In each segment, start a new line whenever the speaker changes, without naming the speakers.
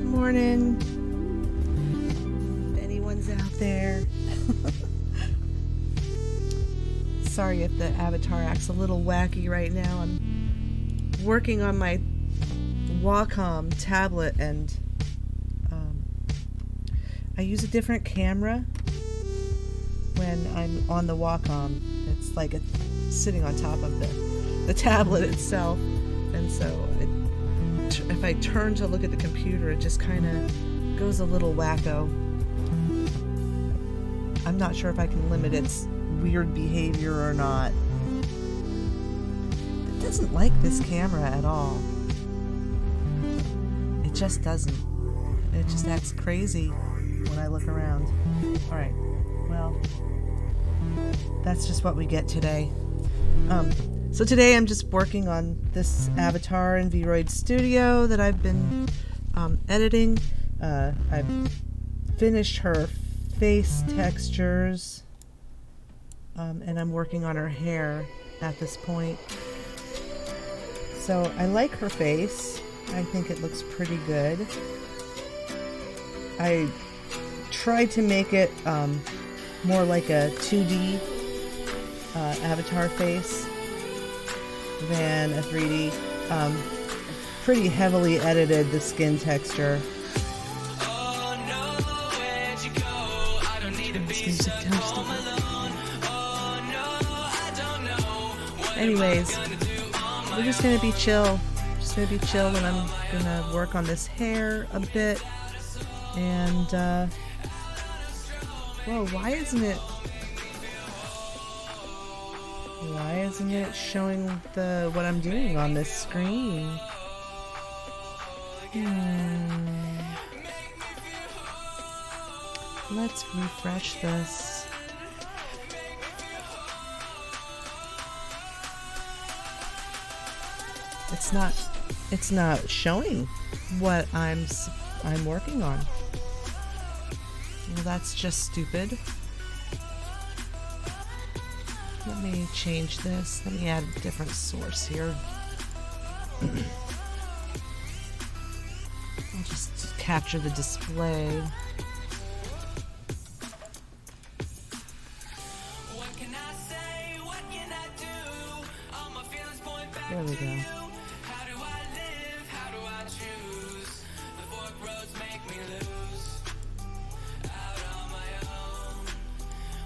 Morning. If anyone's out there. Sorry if the avatar acts a little wacky right now. I'm working on my Wacom tablet and I use a different camera when I'm on the Wacom. It's like it's sitting on top of the tablet itself, and so if I turn to look at the computer, it just kind of goes a little wacko. I'm not sure if I can limit its weird behavior or not. It doesn't like this camera at all. It just doesn't. It just acts crazy when I look around. Alright, well, that's just what we get today. So today I'm just working on this avatar in Vroid Studio that I've been editing. I've finished her face textures, and I'm working on her hair at this point. So I like her face. I think it looks pretty good. I tried to make it more like a 2D avatar face than a 3D. Pretty heavily edited the skin texture. Anyways, we're just gonna be chill. Just gonna be chill, and I'm gonna work on this hair a bit. And whoa, why isn't it showing what I'm doing on this screen? Let's refresh this. It's not showing what I'm working on. Well, that's just stupid. Let me change this. Let me add a different source here. I'll just capture the display. There we go.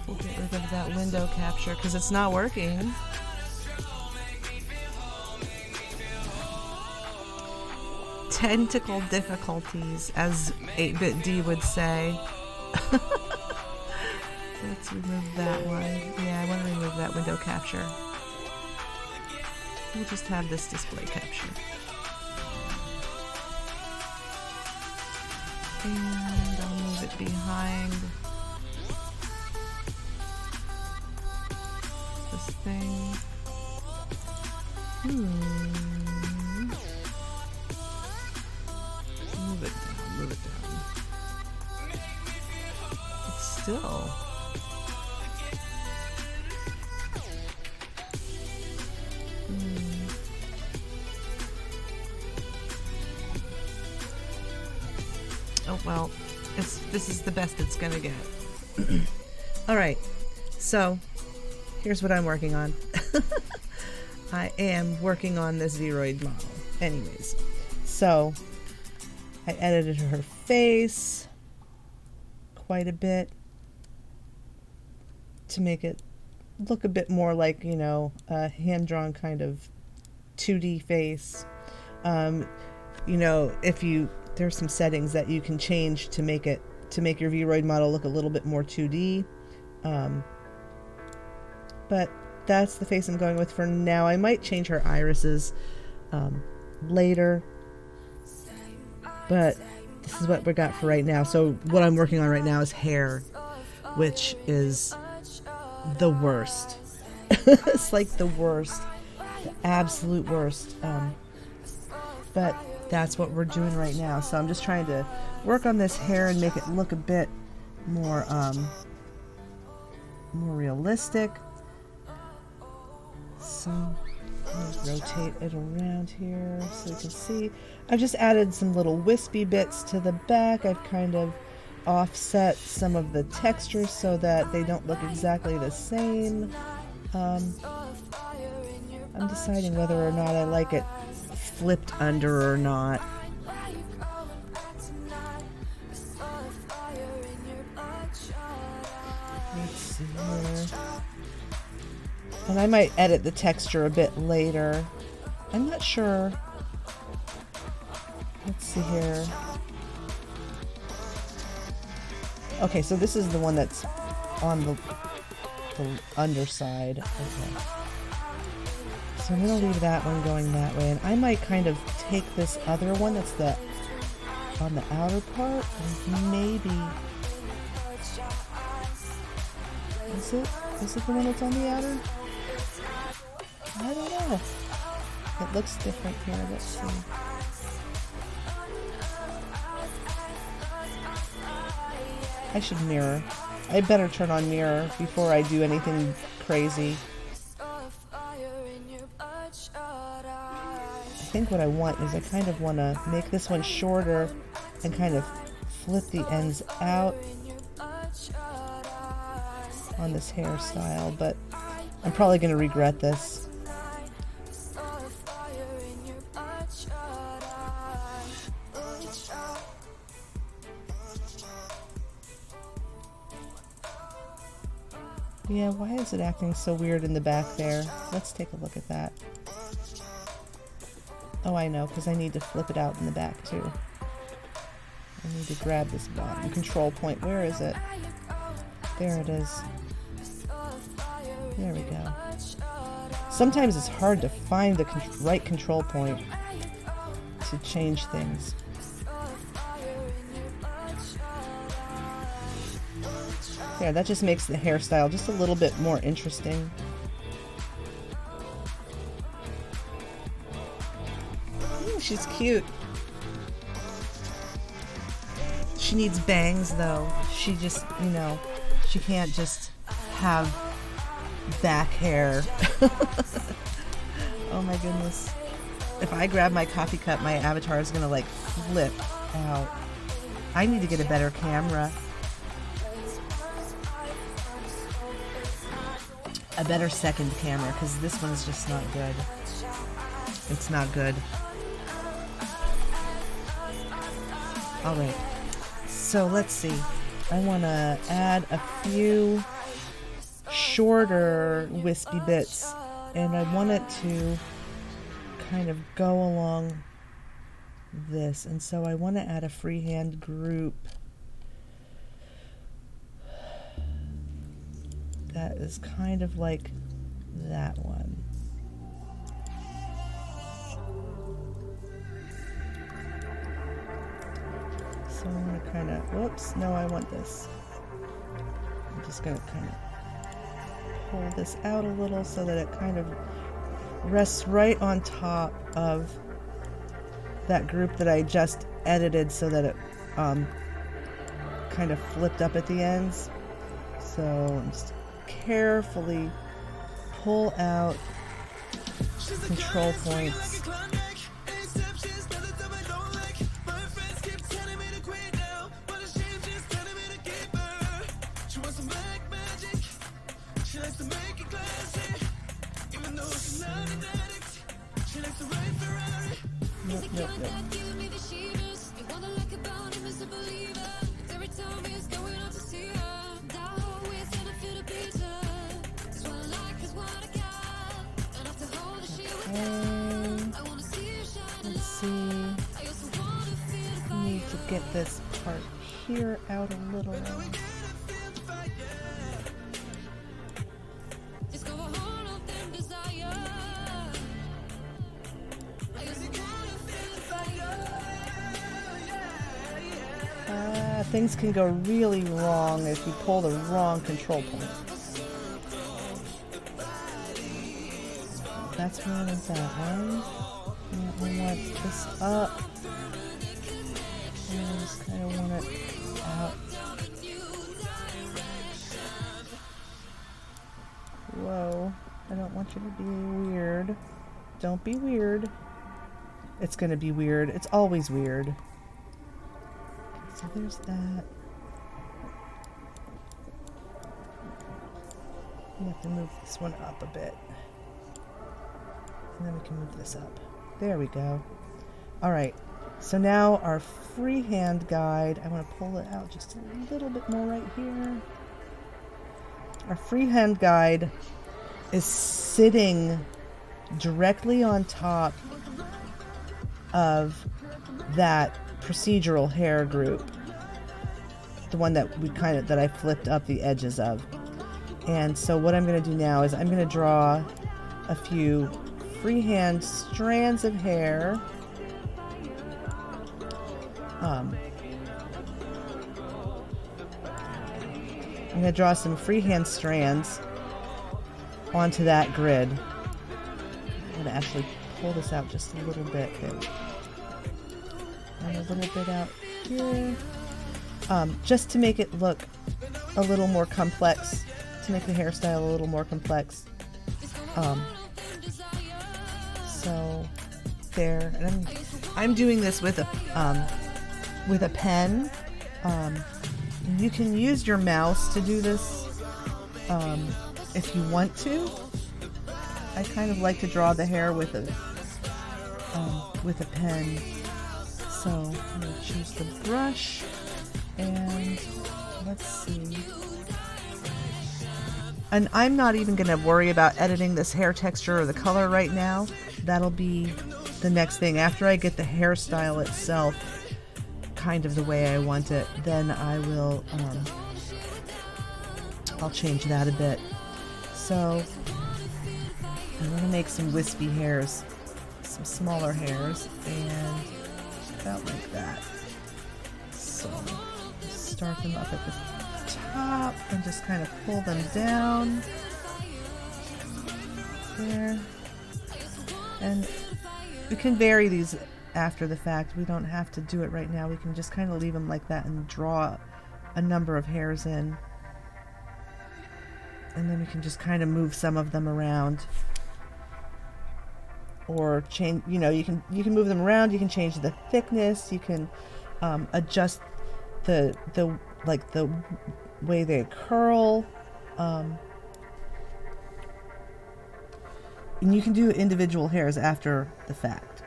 We'll get rid of that window capture because it's not working. Technical difficulties, as 8-Bit D would say. Let's remove that one. Yeah, I want to remove that window capture. We'll just have this display capture. And I'll move it behind this thing. Move it down, move it down. It's still Oh well, this is the best it's gonna get. All right, so here's what I'm working on. I am working on this Vroid model. Anyways, so I edited her face quite a bit to make it look a bit more like, you know, a hand-drawn kind of 2D face. You know, there's some settings that you can change to make your Vroid model look a little bit more 2D. But that's the face I'm going with for now. I might change her irises later, but this is what we got for right now. So what I'm working on right now is hair, which is the worst. It's like the worst, the absolute worst. But that's what we're doing right now. So I'm just trying to work on this hair and make it look a bit more more realistic. So let's rotate it around here so you can see. I've just added some little wispy bits to the back. I've kind of offset some of the textures so that they don't look exactly the same. I'm deciding whether or not I like it flipped under or not. Let's see here. And I might edit the texture a bit later. I'm not sure. Let's see here. Okay, so this is the one that's on the underside. Okay. So I'm going to leave that one going that way. And I might kind of take this other one that's on the outer part and maybe... Is it the one that's on the outer? I don't know. It looks different here. Let's see. I should mirror. I better turn on mirror before I do anything crazy. I think what I want is I kind of want to make this one shorter and kind of flip the ends out on this hairstyle, but I'm probably going to regret this. Yeah, why is it acting so weird in the back there? Let's take a look at that. Oh, I know, because I need to flip it out in the back too. I need to grab this bottom control point. Where is it? There it is. There we go. Sometimes it's hard to find the right control point to change things. Yeah, that just makes the hairstyle just a little bit more interesting. Ooh, she's cute. She needs bangs though. She just, you know, she can't just have back hair. Oh my goodness. If I grab my coffee cup, my avatar is gonna like flip out. I need to get a better camera. A better second camera, because this one is just not good. It's not good. Alright, so let's see. I want to add a few shorter wispy bits, and I want it to kind of go along this, and so I want to add a freehand group that is kind of like that one. So I'm going to kind of, whoops, no, I want this. I'm just going to kind of pull this out a little so that it kind of rests right on top of that group that I just edited so that it kind of flipped up at the ends. So I'm just carefully pull out control points. Nope, nope, nope. Let's see. I need to get this part here out a little. Things can go really wrong if you pull the wrong control point. That's where I want that one. And we want this up. And I just kind of want it out. Whoa. I don't want you to be weird. Don't be weird. It's going to be weird. It's always weird. So there's that. We have to move this one up a bit. And then we can move this up. There we go. Alright, so now our freehand guide, I want to pull it out just a little bit more right here. Our freehand guide is sitting directly on top of that procedural hair group, the one that that I flipped up the edges of. And so what I'm going to do now is I'm going to draw a few freehand strands of hair. I'm going to draw some freehand strands onto that grid. I'm going to actually pull this out just a little bit there. And a little bit out here, just to make it look a little more complex, to make the hairstyle a little more complex. So there, and I'm doing this with a pen. You can use your mouse to do this if you want to. I kind of like to draw the hair with a pen. So I'm going to choose the brush, and let's see. And I'm not even going to worry about editing this hair texture or the color right now. That'll be the next thing. After I get the hairstyle itself kind of the way I want it, then I will, I'll change that a bit. So I'm going to make some wispy hairs, some smaller hairs, and about like that. So start them up at the top and just kind of pull them down there. And we can vary these after the fact. We don't have to do it right now. We can just kind of leave them like that and draw a number of hairs in. And then we can just kind of move some of them around. Or change, you know, you can move them around, you can change the thickness, you can adjust the way they curl, and you can do individual hairs after the fact.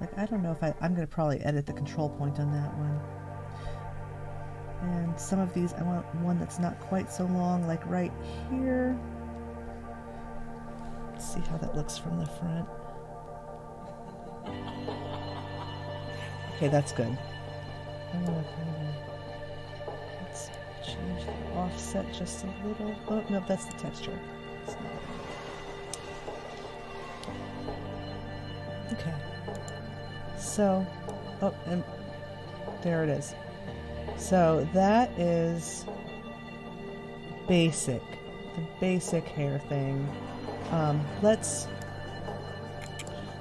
Like, I don't know if I'm going to probably edit the control point on that one. And some of these I want one that's not quite so long, like right here. See how that looks from the front. Okay, that's good. Let's change the offset just a little. Oh, no, that's the texture. Okay. So, oh, and there it is. So that is basic, the basic hair thing. Let's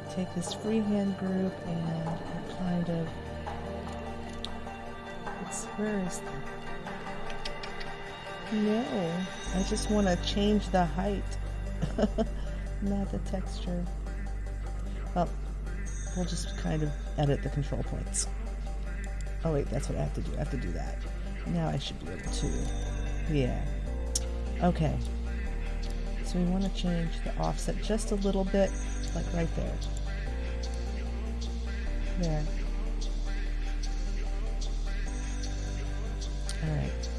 take this freehand group and kind of, where is that? No, I just want to change the height, not the texture. Well, we'll just kind of edit the control points. Oh wait, that's what I have to do. I have to do that. Now I should be able to. Yeah. Okay. So we want to change the offset just a little bit, like right there. There. Alright.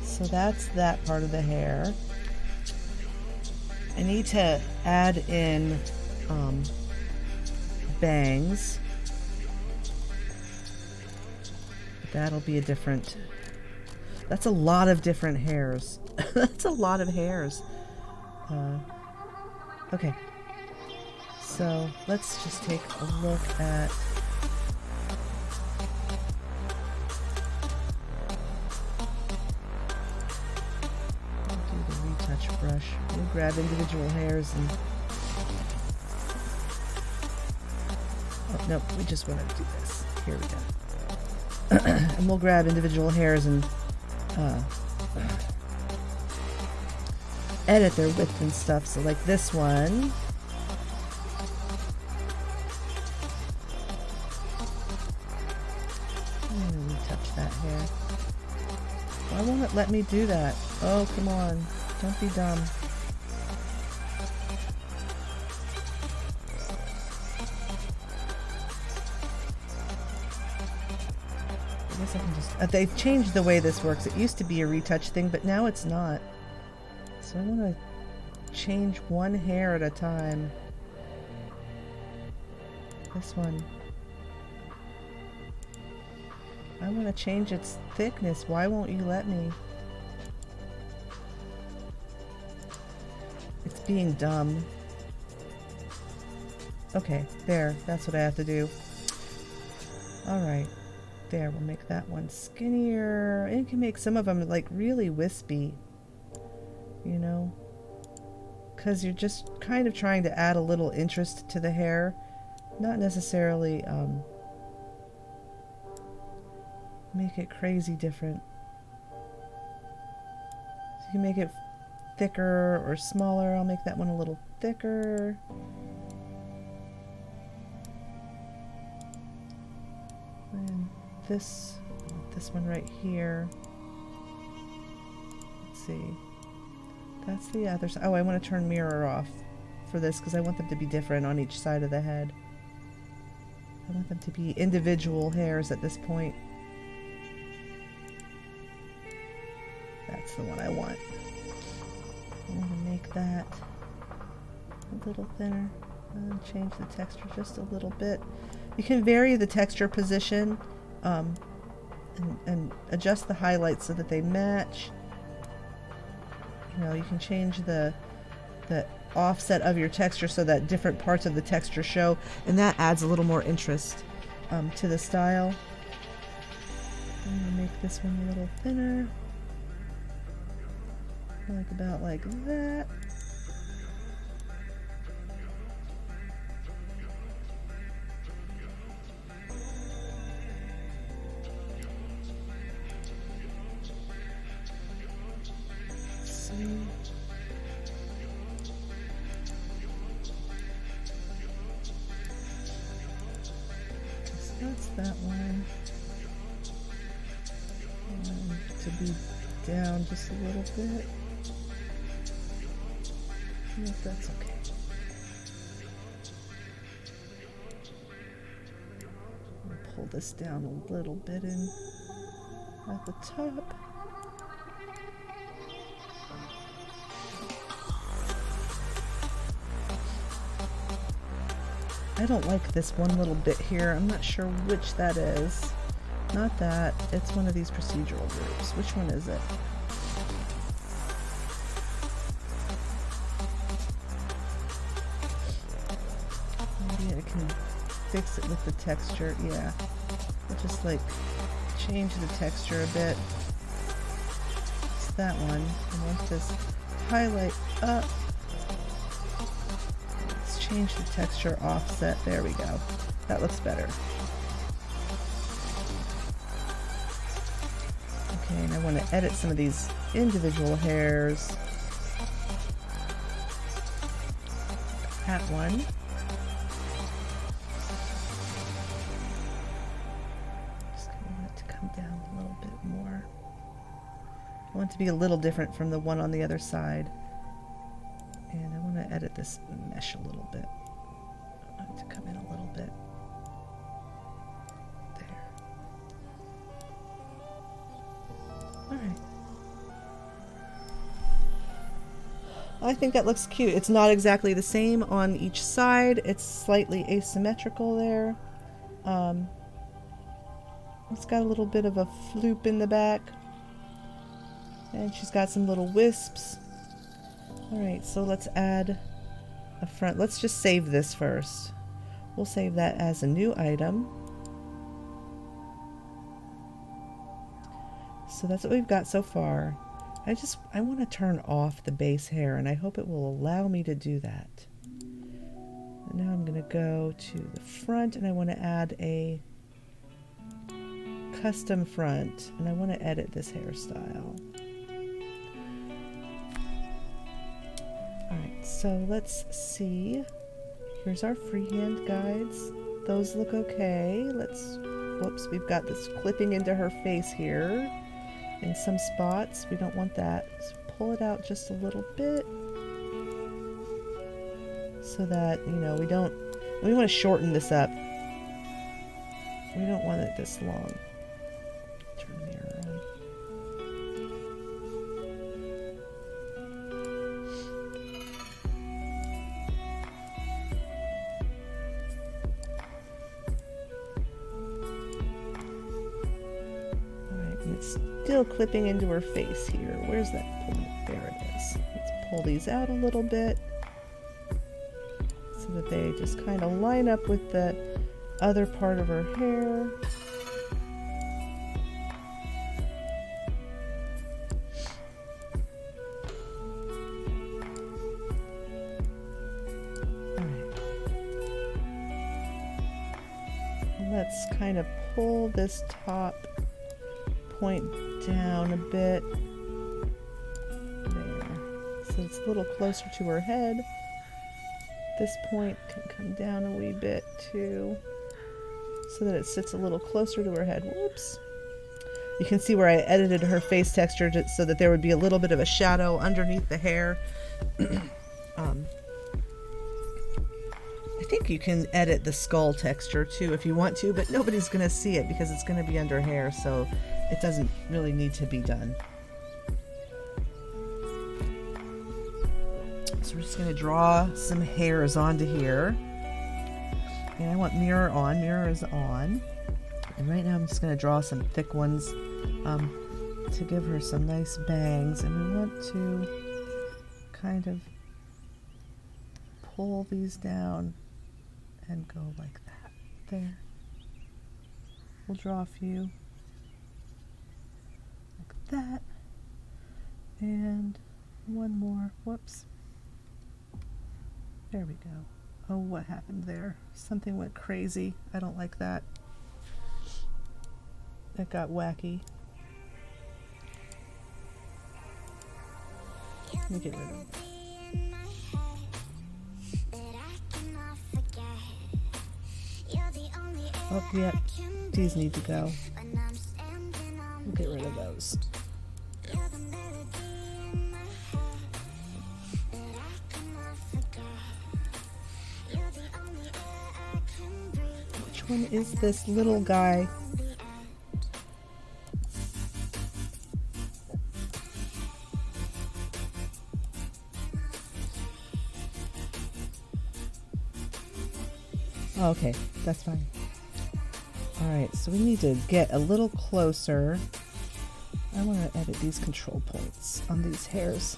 So that's that part of the hair. I need to add in bangs. That'll be a different... That's a lot of different hairs. That's a lot of hairs. Okay. So let's just take a look at... I'll do the retouch brush. We'll grab individual hairs and... Oh, no, we just want to do this. Here we go. And we'll grab individual hairs and edit their width and stuff. So like this one, retouch that hair. Why won't it let me do that? Oh, come on. Don't be dumb. I guess I can just... they've changed the way this works. It used to be a retouch thing, but now it's not. So I want to change one hair at a time. This one. I want to change its thickness. Why won't you let me? It's being dumb. Okay, there. That's what I have to do. Alright. There, we'll make that one skinnier. And you can make some of them like really wispy. You know? Because you're just kind of trying to add a little interest to the hair. Not necessarily make it crazy different. So you can make it thicker or smaller. I'll make that one a little thicker. And this one right here. Let's see. That's the other side. Oh, I want to turn mirror off for this because I want them to be different on each side of the head. I want them to be individual hairs at this point. That's the one I want. I'm going to make that a little thinner and change the texture just a little bit. You can vary the texture position and adjust the highlights so that they match. You know, you can change the offset of your texture so that different parts of the texture show, and that adds a little more interest to the style. I'm going to make this one a little thinner. Like about like that. That's that one. To be down just a little bit. I think that's okay. I'll pull this down a little bit in at the top. I don't like this one little bit here. I'm not sure which that is. Not that. It's one of these procedural groups. Which one is it? Maybe I can fix it with the texture. Yeah. I'll just like change the texture a bit. It's that one. I want this highlight up. Change the texture offset. There we go. That looks better. Okay, and I want to edit some of these individual hairs. That one. Just want it to come down a little bit more. I want it to be a little different from the one on the other side. And I want to edit this mesh a little bit. I want it to come in a little bit. There. Alright. I think that looks cute. It's not exactly the same on each side. It's slightly asymmetrical there. It's got a little bit of a floop in the back. And she's got some little wisps. Alright, so let's add a front. Let's just save this first. We'll save that as a new item. So that's what we've got so far. I want to turn off the base hair, and I hope it will allow me to do that. And now I'm going to go to the front, and I want to add a custom front, and I want to edit this hairstyle. Alright, so let's see. Here's our freehand guides. Those look okay. Whoops, we've got this clipping into her face here. In some spots, we don't want that. So pull it out just a little bit so that, you know, we want to shorten this up. We don't want it this long. Turn the mirror on. Alright, and it's still clipping into her face here. Where's that point? There it is. Let's pull these out a little bit so that they just kind of line up with the other part of her hair. Alright. Let's kind of pull this top point down a bit. There. So it's a little closer to her head. This point can come down a wee bit too, so that it sits a little closer to her head. Whoops. You can see where I edited her face texture so that there would be a little bit of a shadow underneath the hair. I think you can edit the skull texture too if you want to, but nobody's going to see it because it's going to be under hair, so it doesn't really need to be done. So we're just going to draw some hairs onto here. And I want mirror on. Mirror is on. And right now I'm just going to draw some thick ones to give her some nice bangs. And we want to kind of pull these down and go like that. There. We'll draw a few like that. And one more. Whoops. There we go. Oh, what happened there? Something went crazy. I don't like that. That got wacky. Let me get rid of it. Oh, yep. These need to go. We'll get rid of those. Which one is this little guy? Oh, okay, that's fine. Alright, so we need to get a little closer. I want to edit these control points on these hairs.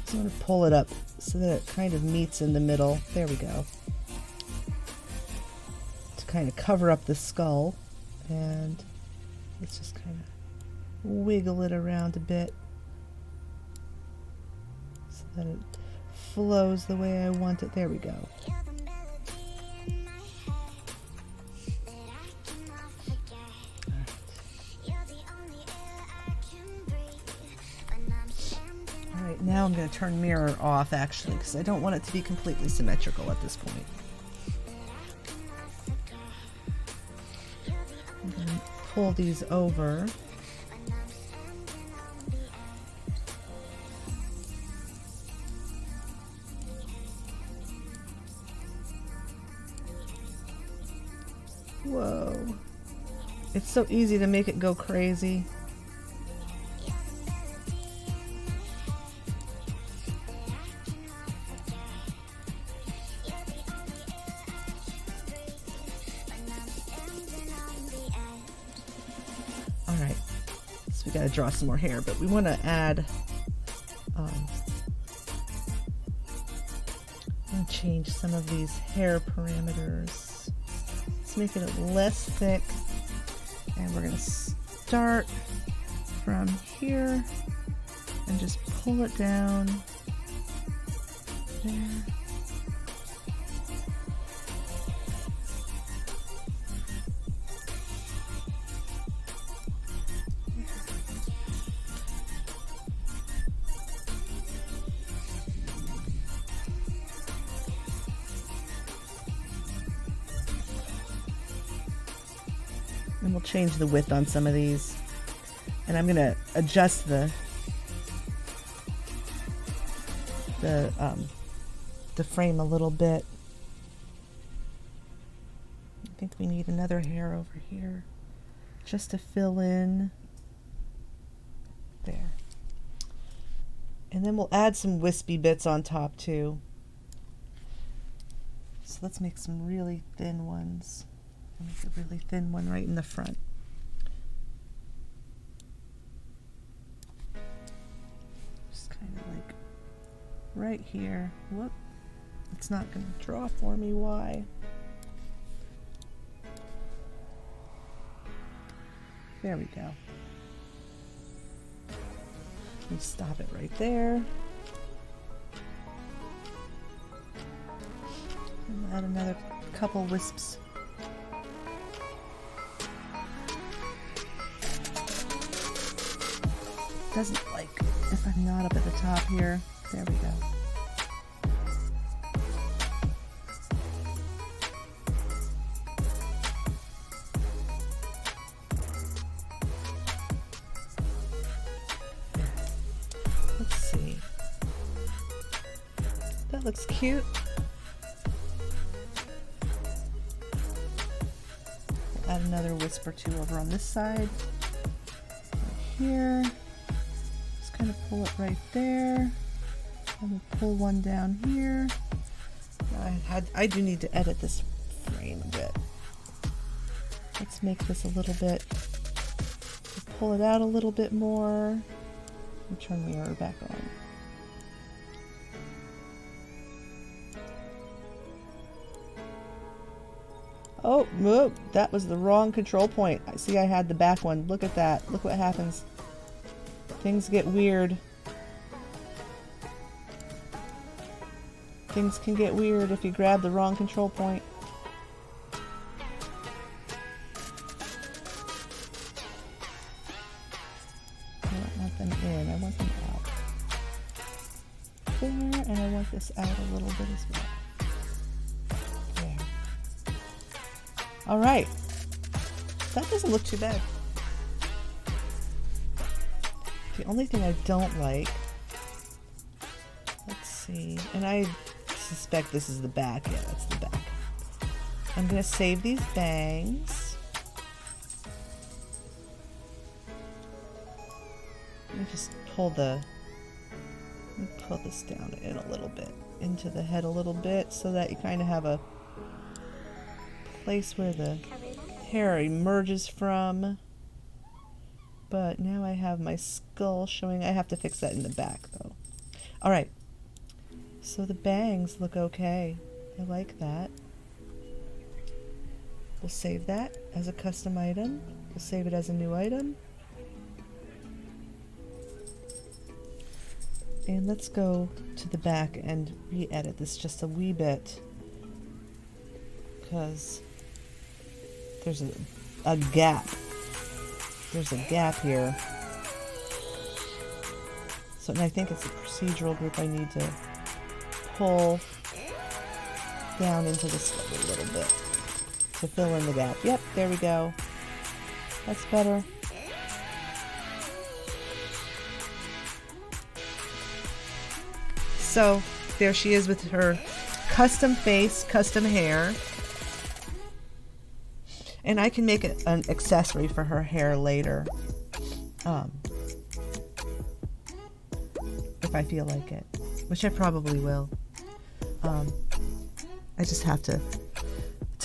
So I'm going to pull it up so that it kind of meets in the middle. There we go. To kind of cover up the skull. And let's just kind of wiggle it around a bit so that it flows the way I want it. There we go. Now I'm going to turn mirror off actually because I don't want it to be completely symmetrical at this point. I'm going to pull these over. Whoa. It's so easy to make it go crazy. Alright, so we gotta draw some more hair, but we want to add, and change some of these hair parameters. Let's make it less thick, and we're gonna start from here and just pull it down there. And we'll change the width on some of these. And I'm going to adjust the frame a little bit. I think we need another hair over here just to fill in there. And then we'll add some wispy bits on top too. So let's make some really thin ones. I'll make a really thin one right in the front. Just kind of like right here. Whoop. It's not going to draw for me. Why? There we go. Let me stop it right there. And add another couple wisps. Doesn't like if I'm not up at the top here. There we go. Let's see. That looks cute. We'll add another wisp or two over on this side. Right here. Kind of pull it right there, and we'll pull one down here. I do need to edit this frame a bit. Let's make this a little bit, pull it out a little bit more, and turn the mirror back on. Oh, whoa, that was the wrong control point. I see I had the back one. Look at that. Look what happens. Things get weird. Things can get weird if you grab the wrong control point. I don't want them in, I want them out. There, and I want this out a little bit as well. There. Alright. That doesn't look too bad. The only thing I don't like, let's see, and I suspect this is the back. Yeah, that's the back. I'm going to save these bangs. Let me just pull this down in a little bit, into the head a little bit, so that you kind of have a place where the hair emerges from. But now I have my skull showing. I have to fix that in the back though. Alright. So the bangs look okay. I like that. We'll save that as a custom item. We'll save it as a new item. And let's go to the back and re-edit this just a wee bit. Because there's a gap. There's a gap here. So, and I think it's a procedural group I need to pull down into the skull a little bit to fill in the gap. Yep, there we go. That's better. So, there she is with her custom face, custom hair. And I can make an accessory for her hair later. If I feel like it, which I probably will. I just have to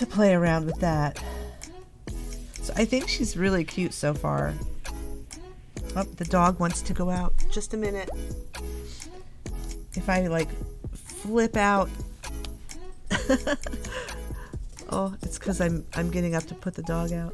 play around with that. So I think she's really cute so far. Oh, the dog wants to go out. Just a minute. If I like flip out. Oh, it's because I'm getting up to put the dog out.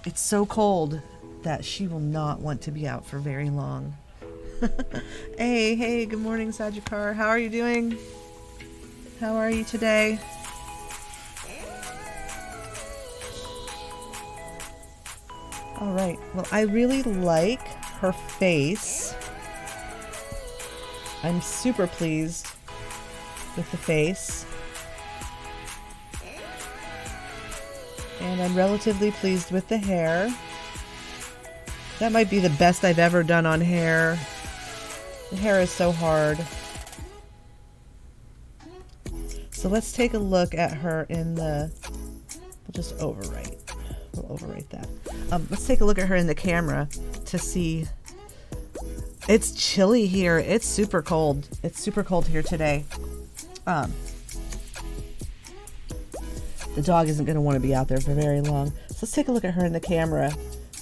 It's so cold that she will not want to be out for very long. Hey, good morning, Sagitar. How are you doing? How are you today? All right. Well, I really like her face. I'm super pleased with the face. And I'm relatively pleased with the hair. That might be the best I've ever done on hair. The hair is so hard. So let's take a look at her in the... We'll just overwrite. We'll overwrite that. Let's take a look at her in the camera to see... It's chilly here. It's super cold. It's super cold here today. The dog isn't going to want to be out there for very long. So let's take a look at her in the camera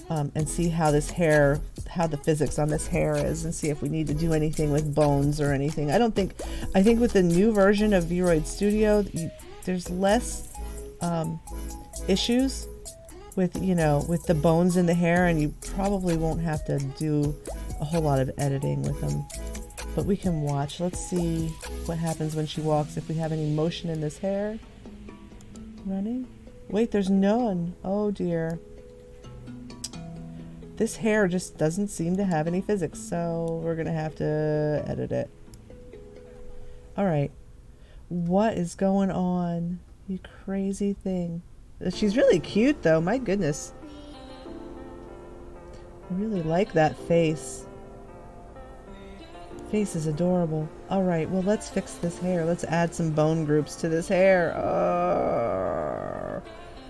and see how this hair, how the physics on this hair is, and see if we need to do anything with bones or anything. I think with the new version of Vroid Studio, there's less issues with, with the bones in the hair, and you probably won't have to do a whole lot of editing with them. But we can watch. Let's see what happens when she walks, if we have any motion in this hair. Running? Wait, there's none. Oh dear. This hair just doesn't seem to have any physics, so we're gonna have to edit it. Alright. What is going on? You crazy thing. She's really cute though, my goodness. I really like that face. Face is adorable. Alright, well let's fix this hair. Let's add some bone groups to this hair.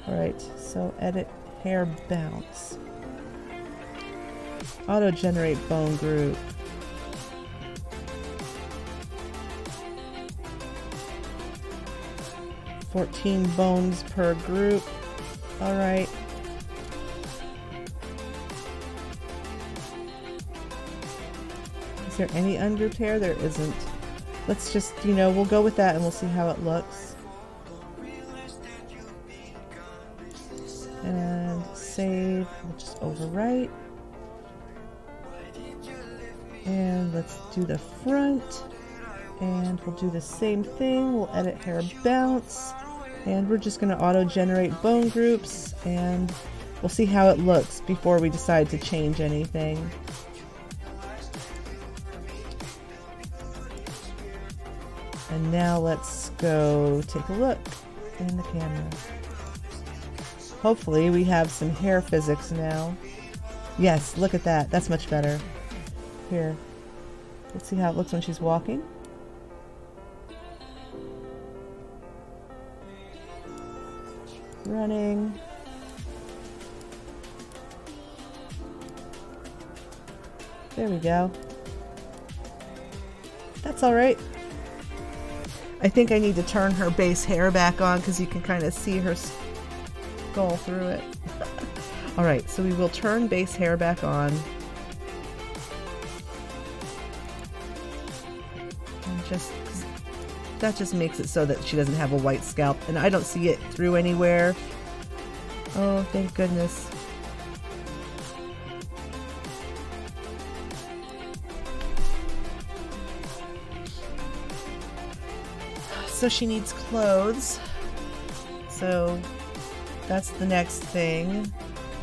Alright, so edit hair bounce. Auto generate bone group. $14 bones per group. Alright. Is there any ungrouped hair? There isn't. Let's just, we'll go with that and we'll see how it looks. And save. We'll just overwrite. And let's do the front. And we'll do the same thing. We'll edit hair bounce. And we're just going to auto-generate bone groups. And we'll see how it looks before we decide to change anything. And now let's go take a look in the camera. Hopefully we have some hair physics now. Yes, look at that. That's much better. Here. Let's see how it looks when she's walking. Running. There we go. That's all right. I think I need to turn her base hair back on because you can kind of see her skull through it. All right, so we will turn base hair back on. And that just makes it so that she doesn't have a white scalp, and I don't see it through anywhere. Oh, thank goodness. So she needs clothes. So that's the next thing.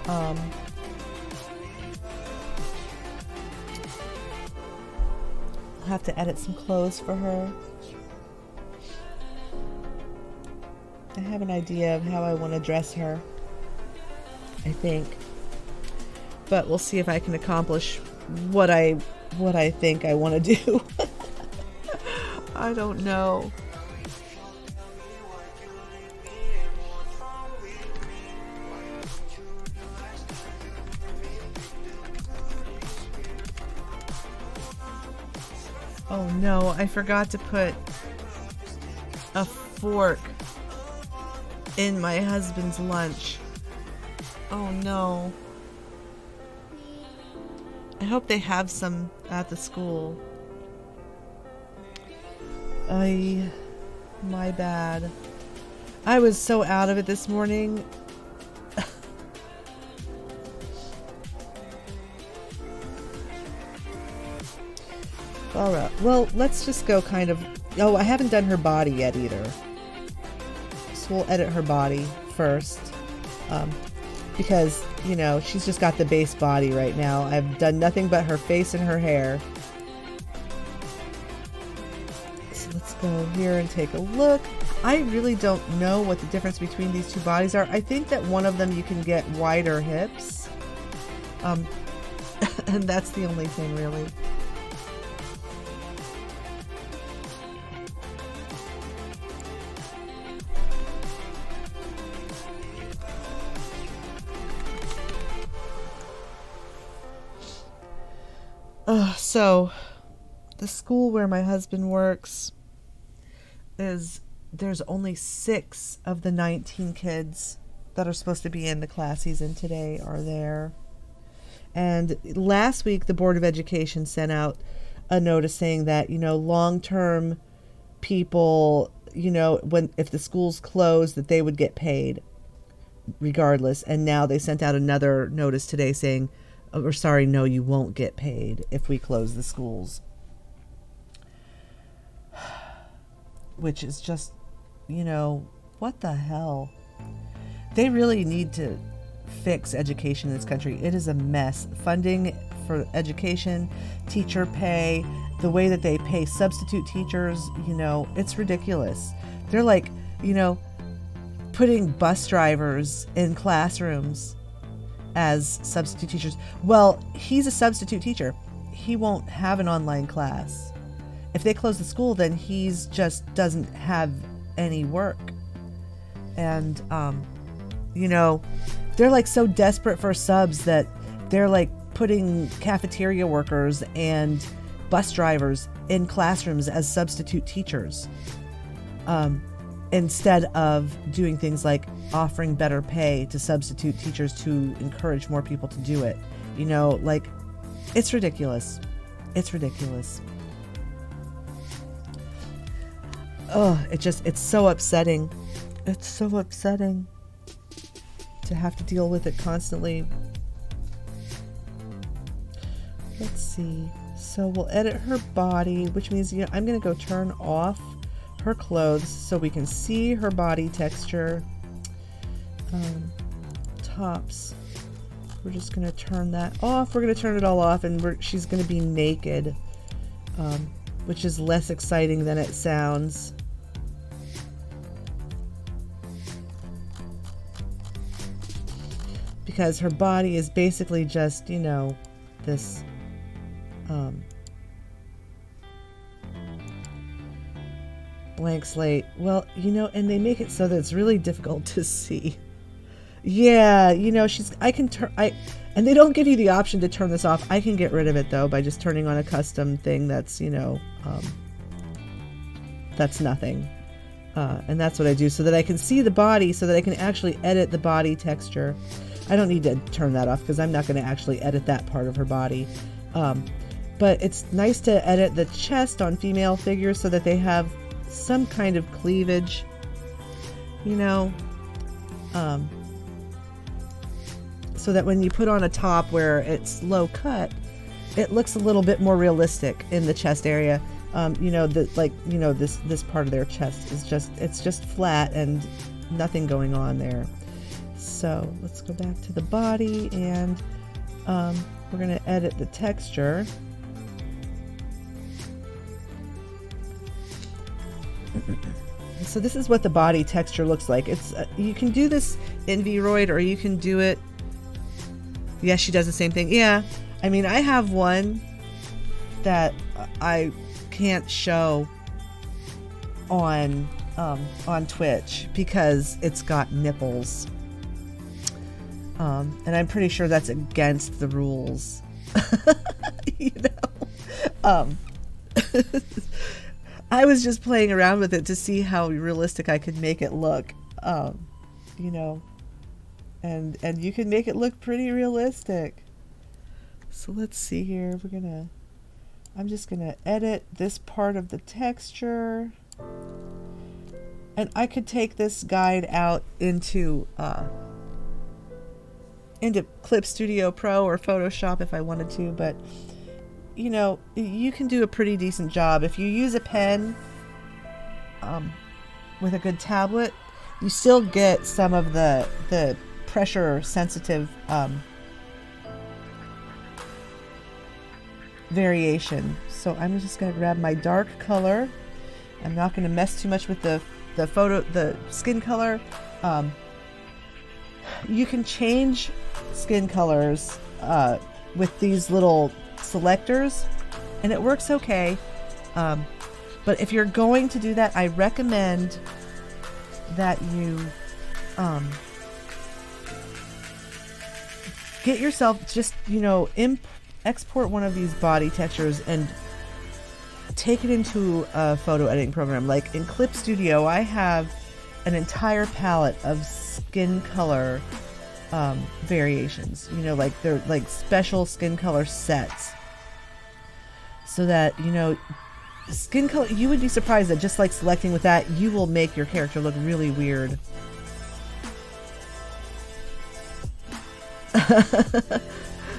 I'll have to edit some clothes for her. I have an idea of how I want to dress her, I think. But we'll see if I can accomplish what I think I want to do. I don't know. Oh no, I forgot to put a fork in my husband's lunch. Oh no. I hope they have some at the school. My bad. I was so out of it this morning. All right. Well, let's just go kind of... Oh, I haven't done her body yet either. So we'll edit her body first. Because, you know, she's just got the base body right now. I've done nothing but her face and her hair. So let's go here and take a look. I really don't know what the difference between these two bodies are. I think that one of them you can get wider hips. And that's the only thing, really. So the school where my husband works there's only 6 of the 19 kids that are supposed to be in the class he's in today are there. And last week the Board of Education sent out a notice saying that, you know, long-term people, you know, if the schools closed, that they would get paid regardless. And now they sent out another notice today saying, we're sorry, no, you won't get paid if we close the schools. Which is just, you know, what the hell? They really need to fix education in this country. It is a mess. Funding for education, teacher pay, the way that they pay substitute teachers, you know, it's ridiculous. They're like, you know, putting bus drivers in classrooms as substitute teachers. Well, he's a substitute teacher. He won't have an online class. If they close the school, then he's just doesn't have any work. And, you know, they're like so desperate for subs that they're like putting cafeteria workers and bus drivers in classrooms as substitute teachers. Instead of doing things like offering better pay to substitute teachers to encourage more people to do it. You know, like, it's ridiculous. It's ridiculous. Oh, it's so upsetting. It's so upsetting to have to deal with it constantly. Let's see. So we'll edit her body, which means, you know, I'm going to go turn off her clothes so we can see her body texture. Tops, we're just going to turn that off. We're going to turn it all off, and she's going to be naked, which is less exciting than it sounds. Because her body is basically just, you know, this blank slate. Well, you know, and they make it so that it's really difficult to see. Yeah, you know, and they don't give you the option to turn this off. I can get rid of it though by just turning on a custom thing that's, you know, that's nothing. And that's what I do so that I can see the body, so that I can actually edit the body texture. I don't need to turn that off because I'm not going to actually edit that part of her body. But it's nice to edit the chest on female figures so that they have some kind of cleavage, you know, so that when you put on a top where it's low cut, it looks a little bit more realistic in the chest area. You know, this part of their chest is just flat and nothing going on there. So let's go back to the body, and we're going to edit the texture. So this is what the body texture looks like. It's you can do this in Vroid, or you can do it. Yes, she does the same thing. Yeah, I mean, I have one that I can't show on Twitch because it's got nipples, and I'm pretty sure that's against the rules. You know, I was just playing around with it to see how realistic I could make it look, you know, and you can make it look pretty realistic. So let's see here. I'm just gonna edit this part of the texture, and I could take this guide out into Clip Studio Pro or Photoshop if I wanted to, but you know, you can do a pretty decent job if you use a pen with a good tablet. You still get some of the pressure sensitive variation. So I'm just going to grab my dark color. I'm not going to mess too much with the skin color. You can change skin colors with these little selectors, and it works okay. But if you're going to do that, I recommend that you get yourself just, you know, export one of these body textures and take it into a photo editing program. Like in Clip Studio, I have an entire palette of skin color variations, you know, like they're like special skin color sets, so that, you know, skin color, you would be surprised that just like selecting with that, you will make your character look really weird.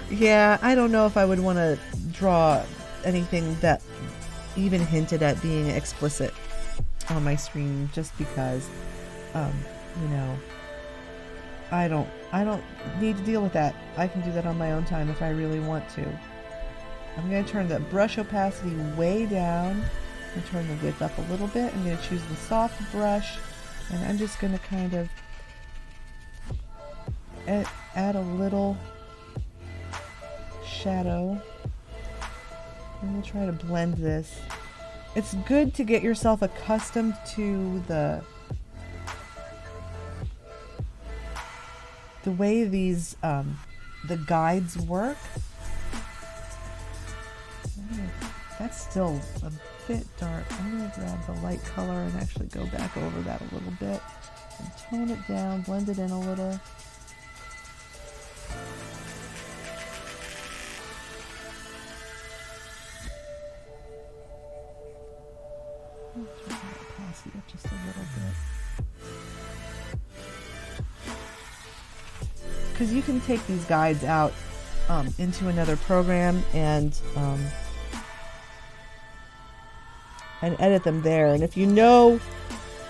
Yeah, I don't know if I would want to draw anything that even hinted at being explicit on my screen, just because you know, I don't need to deal with that. I can do that on my own time if I really want to. I'm going to turn the brush opacity way down and turn the width up a little bit. I'm going to choose the soft brush, and I'm just going to kind of add a little shadow. I'm going to try to blend this. It's good to get yourself accustomed to the way these the guides work. That's still a bit dark. I'm going to grab the light color and actually go back over that a little bit and tone it down, blend it in a little. Turn the opacity up just a little bit. Because you can take these guides out into another program and edit them there. And if you know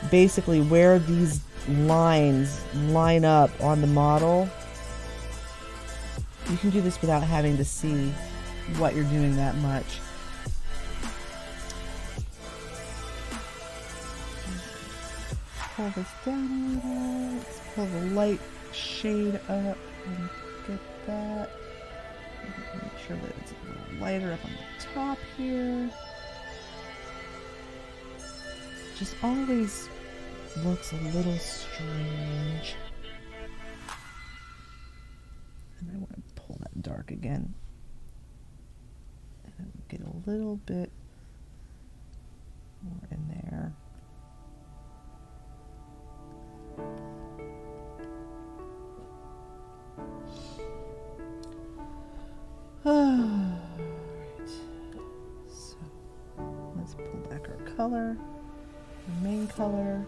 basically where these lines line up on the model, you can do this without having to see what you're doing that much. Pull this down a little. Let's pull the light shade up and get that. Make sure that it's a little lighter up on the top here. Just always looks a little strange. And I want to pull that dark again. And get a little bit more in there. Alright, so let's pull back our color, our main color.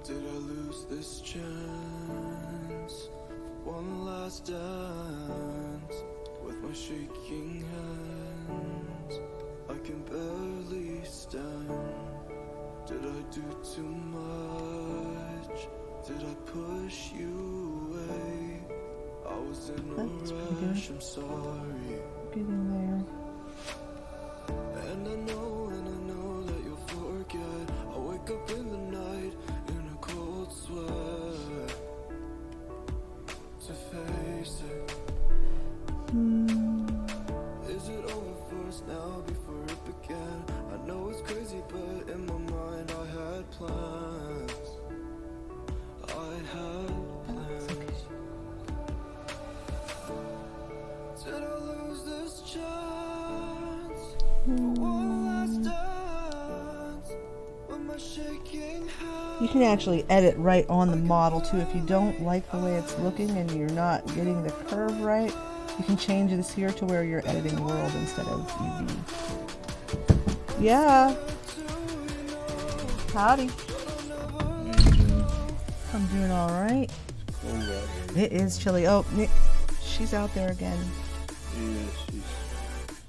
Did I lose this chance? One last dance with my shaking hands. I can barely stand. Did I do too much? Did I push you away? I was in a rush, I'm sorry.
Getting there.
And I know that you'll forget. I wake up in the night
You can actually edit right on the model too. If you don't like the way it's looking and you're not getting the curve right, you can change this here to where you're editing world instead of UV. Yeah. Howdy. I'm doing all right. It is chilly. Oh, she's out there again.
Yeah,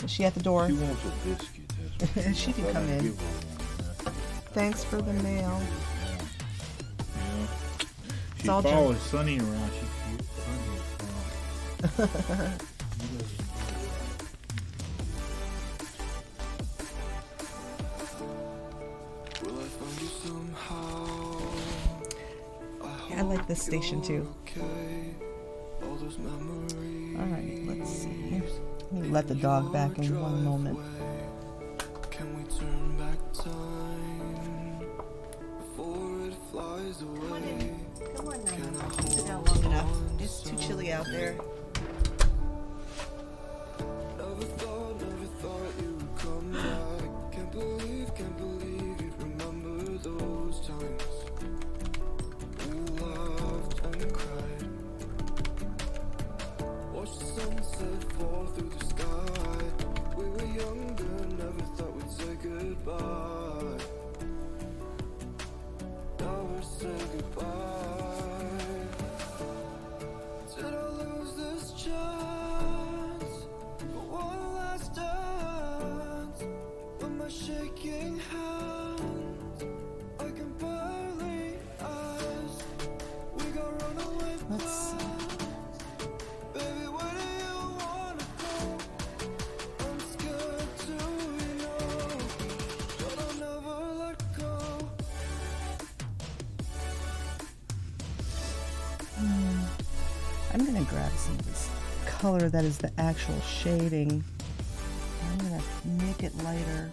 Is she at the door?
she wants a biscuit. That's what
She can
wants.
come
I
in.
give her one.
Thanks for the mail.
Yeah. She
all
follows Sunny around. She keeps Sunny around.
Will I find you somehow?
I like this station too.
Okay. All those memories.
All right, let's see. Let me let the dog back in one moment.
Can we turn back time before it flies away?
Come on
Can I
now.
hold
Sit down long enough.
on
It's too chilly out there.
Never thought you would come back. Can't believe you'd remember those times. We laughed and cried. Watched the sunset fall through the sky. We were younger, never thought we'd say goodbye. Now we say goodbye. Did I lose this chance for one last dance? With my shaking hands, I can barely ask. We got run away
Let's see.
baby, where do you wanna go? I'm scared to, but I'll never let go.
I'm gonna grab some of this color that is the actual shading. I'm gonna make it lighter.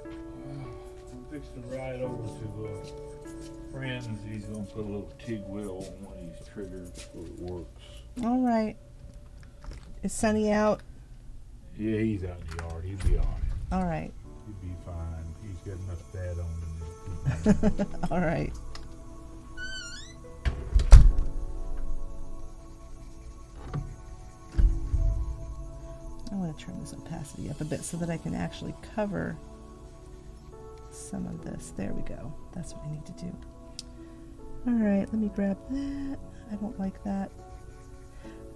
I'm fixing to ride over to a friend's. He's gonna put a little TIG wheel on one of these triggers so it works.
All right. Is Sunny out?
Yeah, he's out in the yard. He'll be alright.
All right.
He'll be fine. He's got enough fat on him. To
All right. I want to turn this opacity up a bit so that I can actually cover some of this. There we go. That's what I need to do. All right, let me grab that. I don't like that.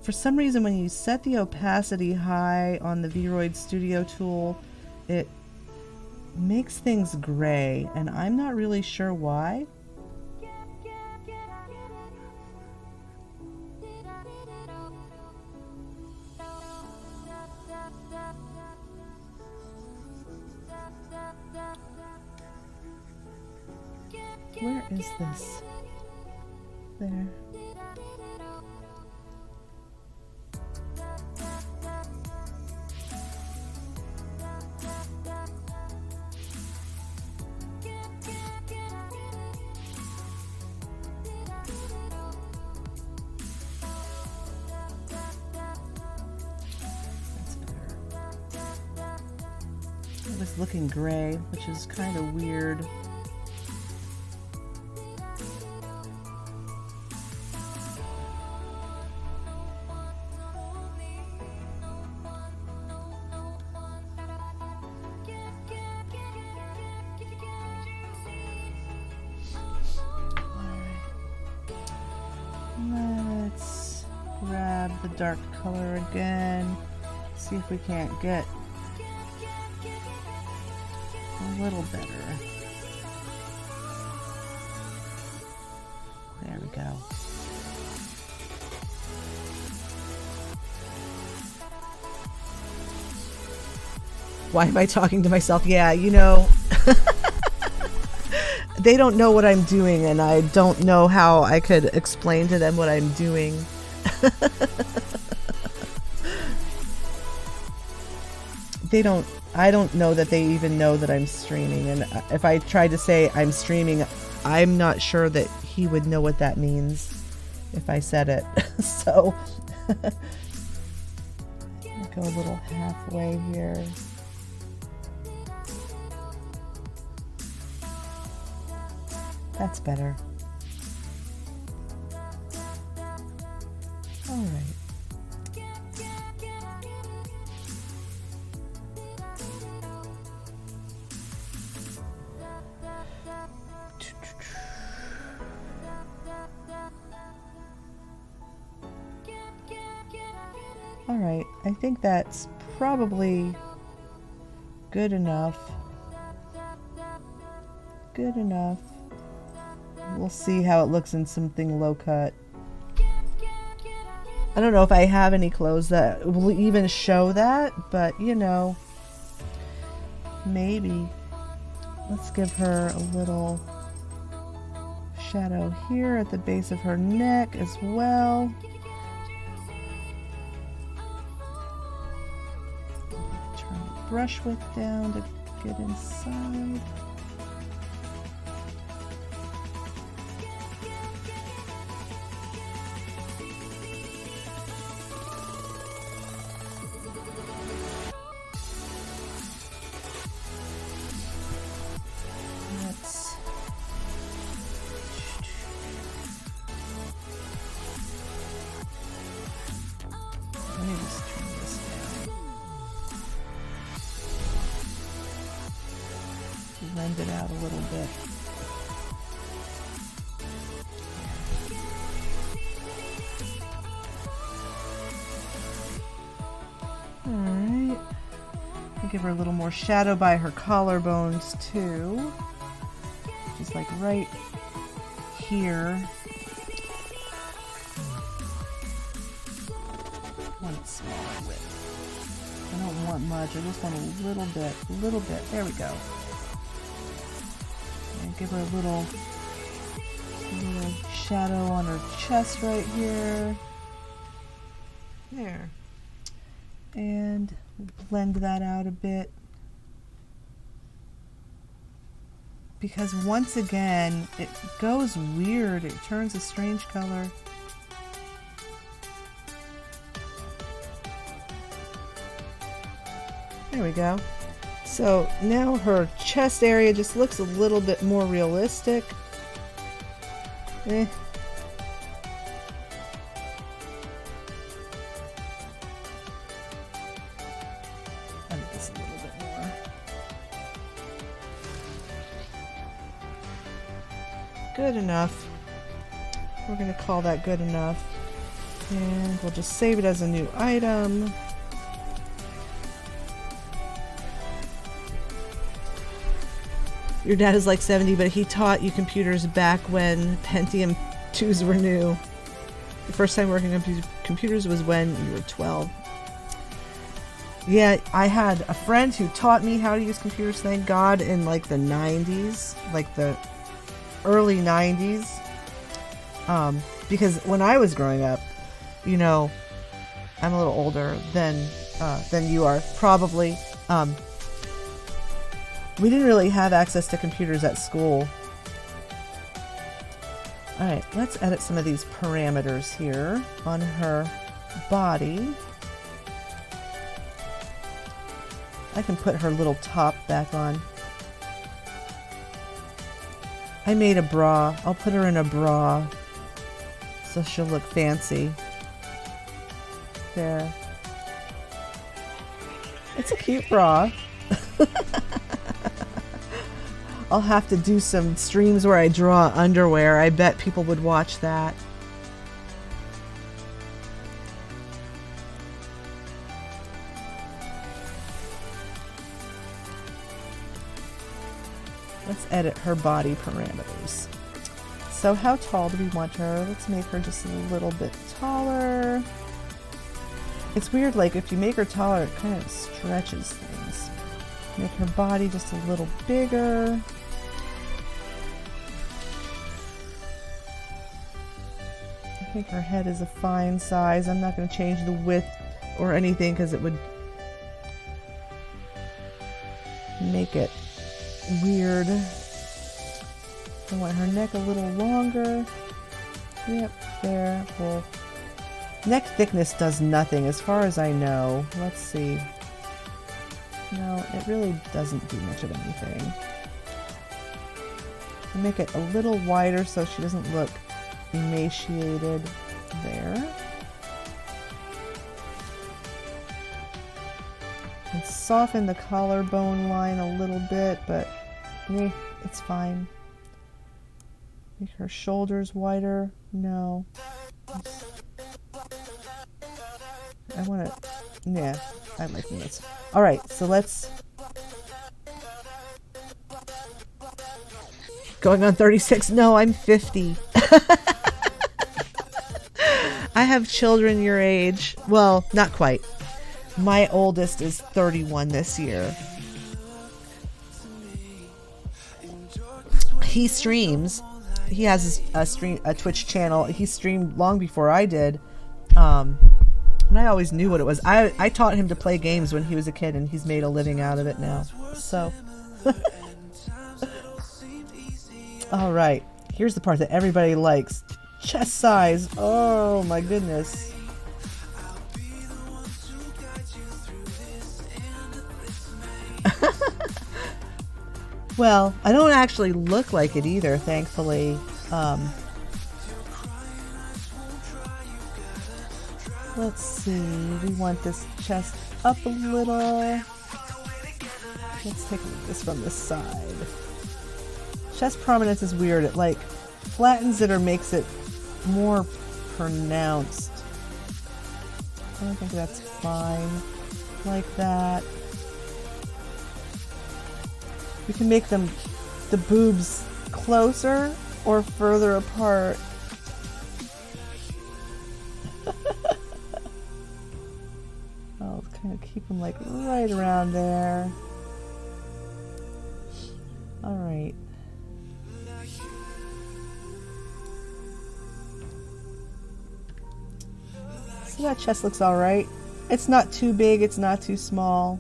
For some reason, when you set the opacity high on the Vroid Studio tool, it makes things gray, and I'm not really sure why. Where is this? There. That's better. It was looking gray, which is kind of weird. Let's grab the dark color again. See if we can't get a little better. There we go. Why am I talking to myself? Yeah, you know, they don't know what I'm doing, and I don't know how I could explain to them what I'm doing. I don't know that they even know that I'm streaming. And if I tried to say I'm streaming, I'm not sure that he would know what that means if I said it. So go a little halfway here. That's better. All right. All right, I think that's probably good enough. Good enough. We'll see how it looks in something low cut. I don't know if I have any clothes that will even show that, but you know, maybe. Let's give her a little shadow here at the base of her neck as well. Turn the brush width down to get inside. Let me just turn this down. Blend it out a little bit. Alright. I'll give her a little more shadow by her collarbones too. Just like right here. Want smaller width. I don't want much. I just want a little bit. There we go. And give her a little shadow on her chest right here. There. And blend that out a bit. Because once again, it goes weird. It turns a strange color. There we go. So now her chest area just looks a little bit more realistic. I think this a little bit more. Good enough. We're going to call that good enough. And we'll just save it as a new item. Your dad is like 70, but he taught you computers back when Pentium 2s were new. The first time working on computers was when you were 12. Yeah, I had a friend who taught me how to use computers, thank God, in like the 90s, like the early 90s. Because when I was growing up, you know, I'm a little older than you are, probably. We didn't really have access to computers at school. Alright, let's edit some of these parameters here on her body. I can put her little top back on. I made a bra. I'll put her in a bra so she'll look fancy. There. It's a cute bra. I'll have to do some streams where I draw underwear. I bet people would watch that. Let's edit her body parameters. So how tall do we want her? Let's make her just a little bit taller. It's weird, like if you make her taller, it kind of stretches things. Make her body just a little bigger. I think her head is a fine size. I'm not going to change the width or anything because it would make it weird. I want her neck a little longer. Yep, there. Well, neck thickness does nothing as far as I know. Let's see. No, it really doesn't do much of anything. I'll make it a little wider so she doesn't look emaciated there. And soften the collarbone line a little bit, but it's fine. Make her shoulders wider. No. I want to... Yeah, I like this. Alright, so let's... Going on 36? No, I'm 50. I have children your age. Well, not quite. My oldest is 31 this year. He streams. He has a Twitch channel. He streamed long before I did. And I always knew what it was. I taught him to play games when he was a kid, and he's made a living out of it now. So, all right. Here's the part that everybody likes. Chest size. Oh my goodness. Well, I don't actually look like it either, thankfully. Let's see. We want this chest up a little. Let's take this from this side. Chest prominence is weird. It like flattens it or makes it more pronounced. I don't think that's fine. Like that. We can make them, the boobs, closer or further apart. I'll kind of keep them like right around there. All right. See, that chest looks all right. It's not too big. It's not too small.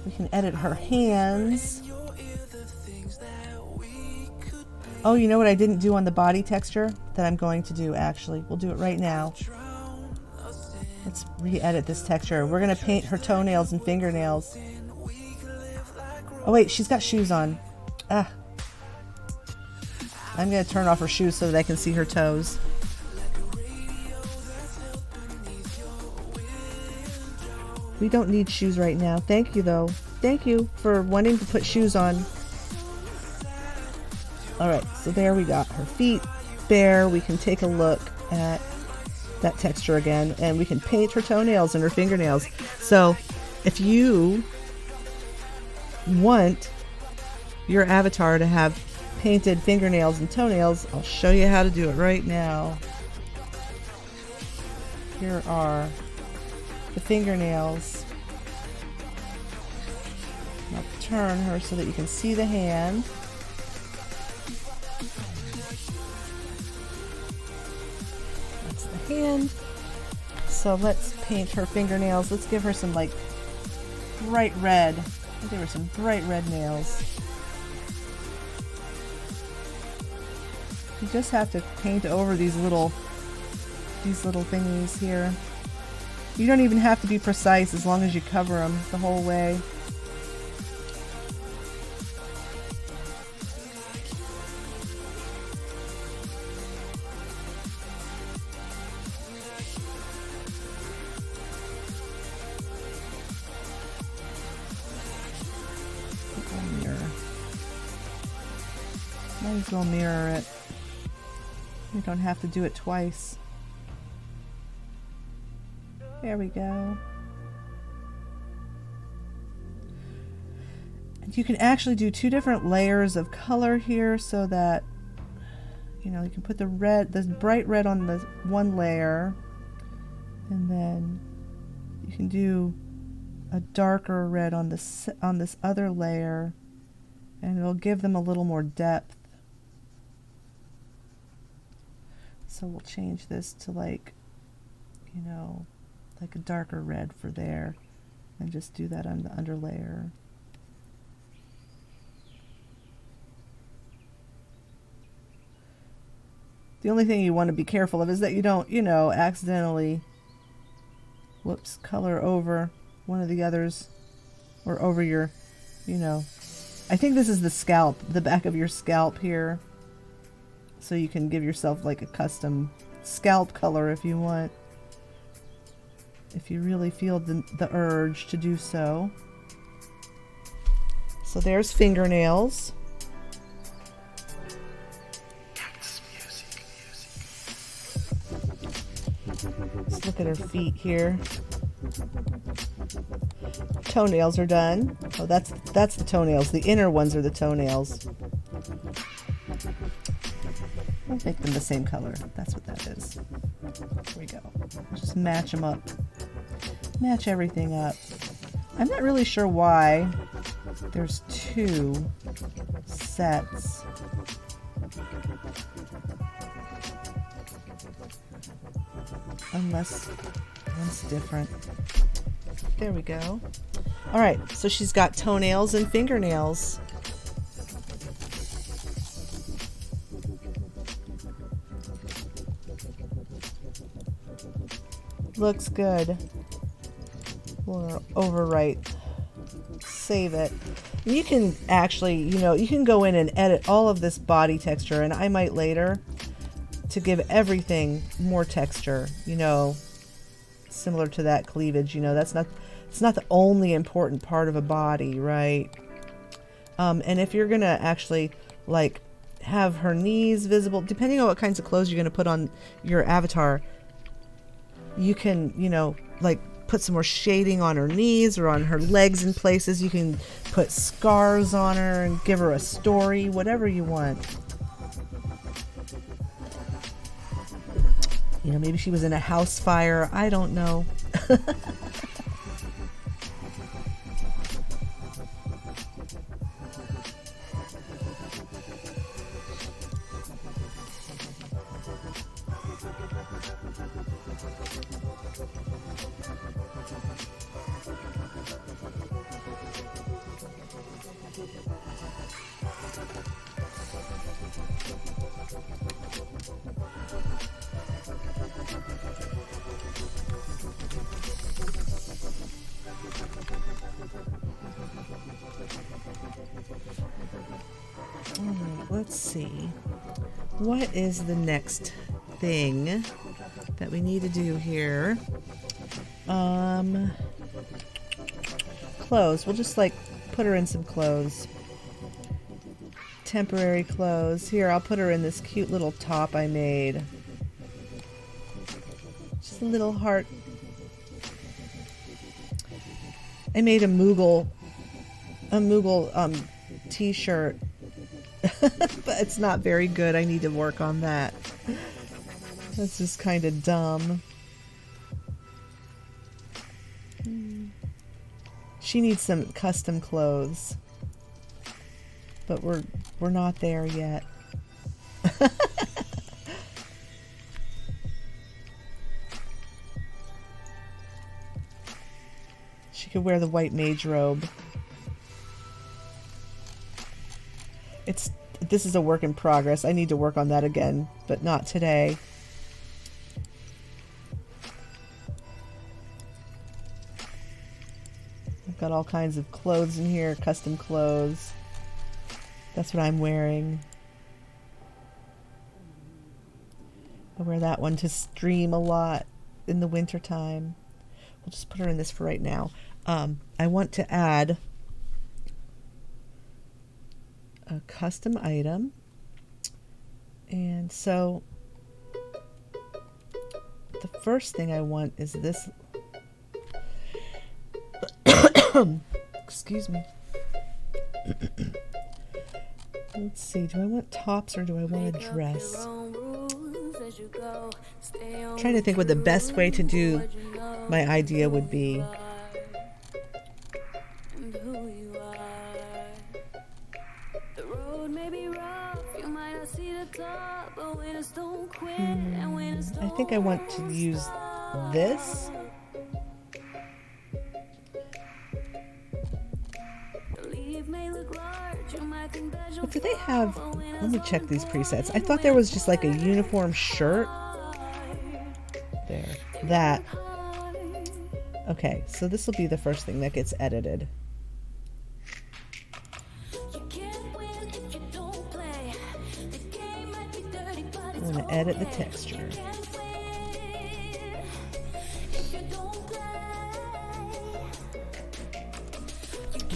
We can edit her hands. Oh, you know what I didn't do on the body texture that I'm going to do actually? We'll do it right now. Let's re-edit this texture. We're going to paint her toenails and fingernails. Oh wait, she's got shoes on. Ah. I'm going to turn off her shoes so that I can see her toes. We don't need shoes right now. Thank you, though. Thank you for wanting to put shoes on. Alright, so there we got her feet bare. We can take a look at that texture again, and we can paint her toenails and her fingernails. So, if you want your avatar to have painted fingernails and toenails, I'll show you how to do it right now. Here are the fingernails. I'll turn her so that you can see the hand. That's the hand. So let's paint her fingernails. Let's give her some like bright red. I'll give her some bright red nails. You just have to paint over these little thingies here. You don't even have to be precise as long as you cover them the whole way. Might as well mirror it. You don't have to do it twice. There we go. And you can actually do two different layers of color here so that, you know, you can put the bright red on the one layer, and then you can do a darker red on this other layer, and it'll give them a little more depth. So we'll change this to like, you know, like a darker red for there, and just do that on the under layer. The only thing you want to be careful of is that you don't, you know, accidentally, whoops, color over one of the others, or over your, you know, I think this is the scalp, the back of your scalp here. So you can give yourself like a custom scalp color if you want. If you really feel the urge to do so. So there's fingernails. Let's look at her feet here. Toenails are done. Oh, that's the toenails. The inner ones are the toenails. We'll make them the same color. That's what that is. Here we go. Just match them up. Match everything up. I'm not really sure why there's two sets. Unless one's different. There we go. Alright, so she's got toenails and fingernails. Looks good. We'll overwrite. Save it. You can actually, you know, you can go in and edit all of this body texture, and I might later, to give everything more texture, you know, similar to that cleavage. You know, it's not the only important part of a body, right? And if you're gonna actually like have her knees visible, depending on what kinds of clothes you're gonna put on your avatar, you can, you know, like put some more shading on her knees or on her legs in places. You can put scars on her and give her a story, whatever you want. You know, maybe she was in a house fire. I don't know. Let's see. What is the next thing that we need to do here? Clothes. We'll just like put her in some clothes. Temporary clothes. Here, I'll put her in this cute little top I made. Just a little heart. I made a Moogle t-shirt. But it's not very good. I need to work on that. That's just kind of dumb. She needs some custom clothes. But we're not there yet. She could wear the white mage robe. This is a work in progress. I need to work on that again, but not today. I've got all kinds of clothes in here, custom clothes. That's what I'm wearing. I wear that one to stream a lot in the winter time. We'll just put her in this for right now. I want to add a custom item, and so the first thing I want is this. Excuse me. Let's see, do I want tops or do I want a dress? I'm trying to think what the best way to do my idea would be. I think I want to use this. But do they have... Let me check these presets. I thought there was just like a uniform shirt. There. That. Okay, so this will be the first thing that gets edited. I'm going to edit the texture.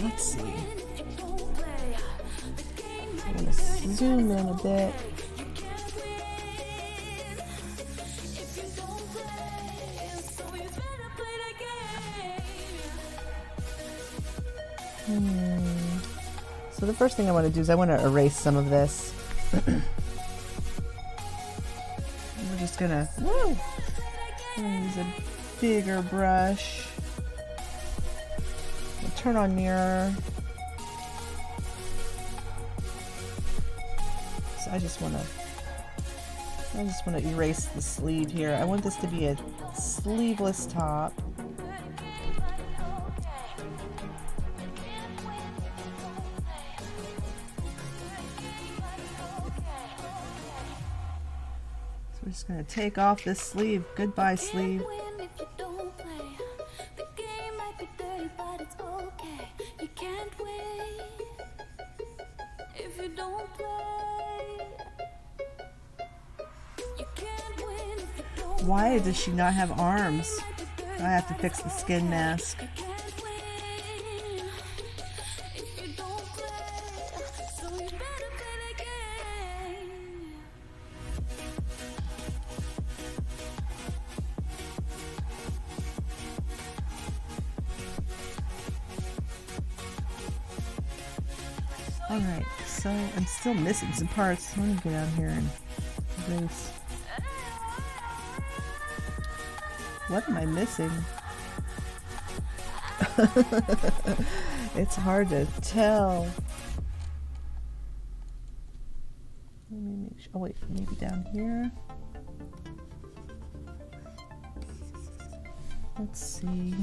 Let's see. I'm going to zoom in a bit. So the first thing I want to do is I want to erase some of this. We're just going to use a bigger brush. We'll turn on mirror. So I just want to erase the sleeve here. I want this to be a sleeveless top. We're just going to take off this sleeve. Goodbye, sleeve. Why does she not have arms? I have to fix the skin mask. Alright, so I'm still missing some parts. Let me go down here and erase. What am I missing? It's hard to tell. Let me make sure. Oh wait, maybe down here. Let's see.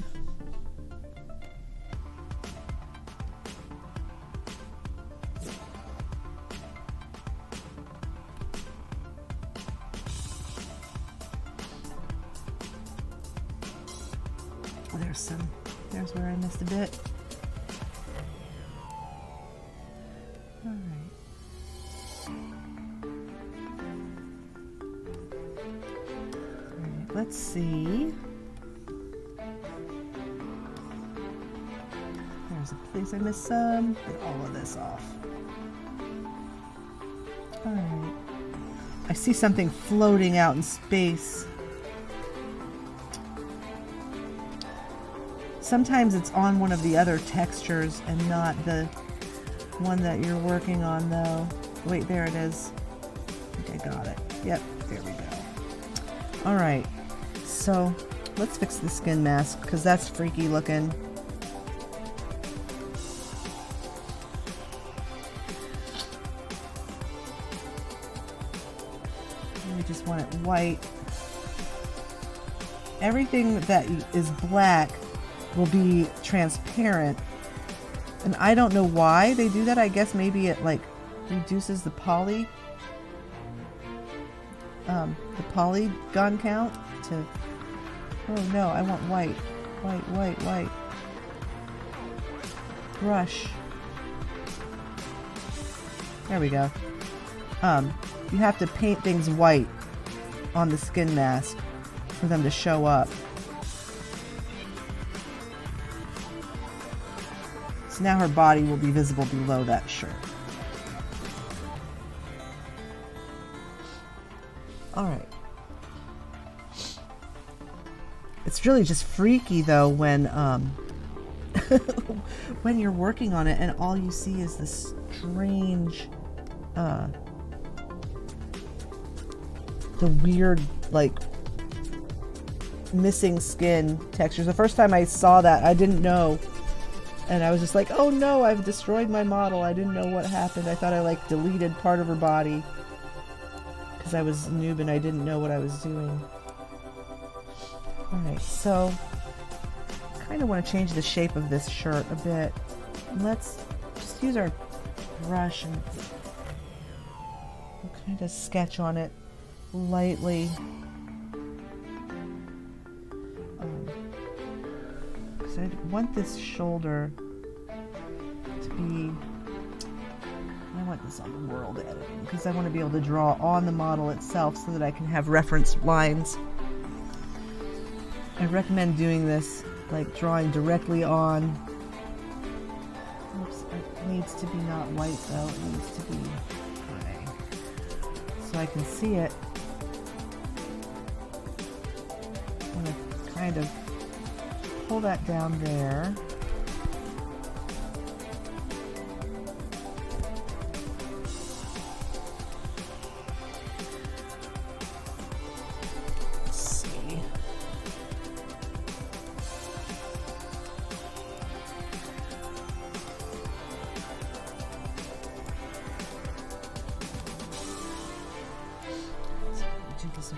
There's where I missed a bit. Alright. Alright, let's see. There's a place I missed some. Get all of this off. Alright. I see something floating out in space. Sometimes it's on one of the other textures and not the one that you're working on though. Wait, there it is. I think I got it. Yep, there we go. Alright, so let's fix the skin mask because that's freaky looking. We just want it white. Everything that is black will be transparent, and I don't know why they do that. I guess maybe it like reduces the polygon count to... Oh no, I want white. White. Brush. There we go. You have to paint things white on the skin mask for them to show up. So now her body will be visible below that shirt. Alright. It's really just freaky though when when you're working on it and all you see is this strange the weird like missing skin textures. The first time I saw that I didn't know. And I was just like, oh no, I've destroyed my model. I didn't know what happened. I thought I like deleted part of her body. because I was a noob and I didn't know what I was doing. Alright, so I kind of want to change the shape of this shirt a bit. Let's just use our brush and we'll kind of sketch on it lightly. Because I want this shoulder to be... I want this on world editing because I want to be able to draw on the model itself so that I can have reference lines. I recommend doing this, like drawing directly on. Oops, it needs to be not white though, it needs to be gray. So I can see it. I'm going to kind of pull that down there.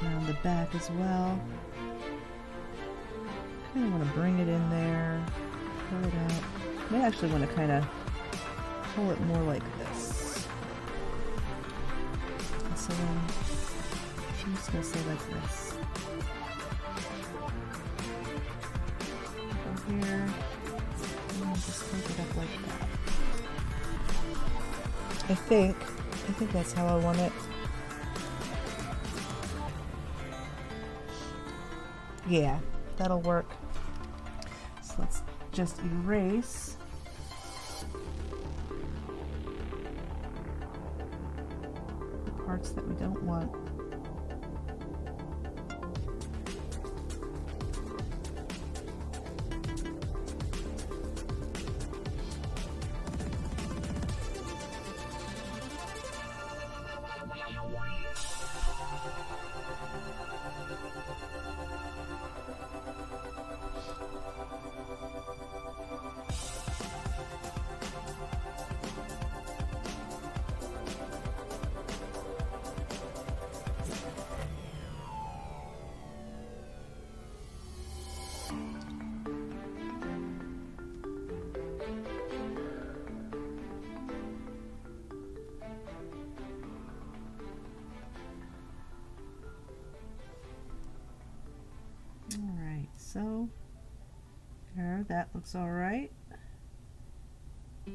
Around the back as well. Kind of want to bring it in there, pull it out. I might actually want to kind of pull it more like this. And so then I'm just going to say like this. Go here, and then just take it up like that. I think that's how I want it. Yeah, that'll work. So let's just erase the parts that we don't want. So there, that looks all right. I'm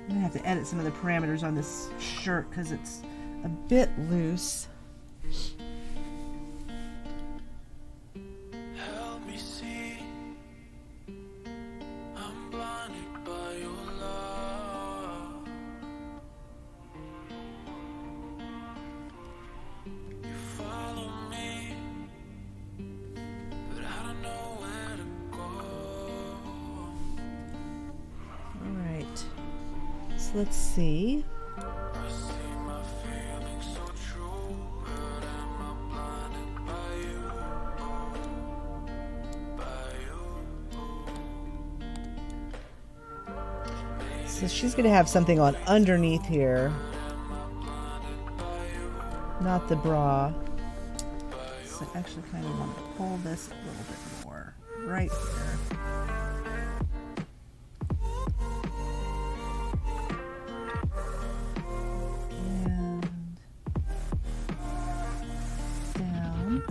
gonna have to edit some of the parameters on this shirt because it's a bit loose.
Help me see, I'm blinded by your love. You follow me, but I don't know where to go.
All right, so let's see.
I see my feelings so true, but am I blinded by you?
So she's gonna have something on underneath here, not the bra. So I actually kind of want to pull this a little bit more right here. And down.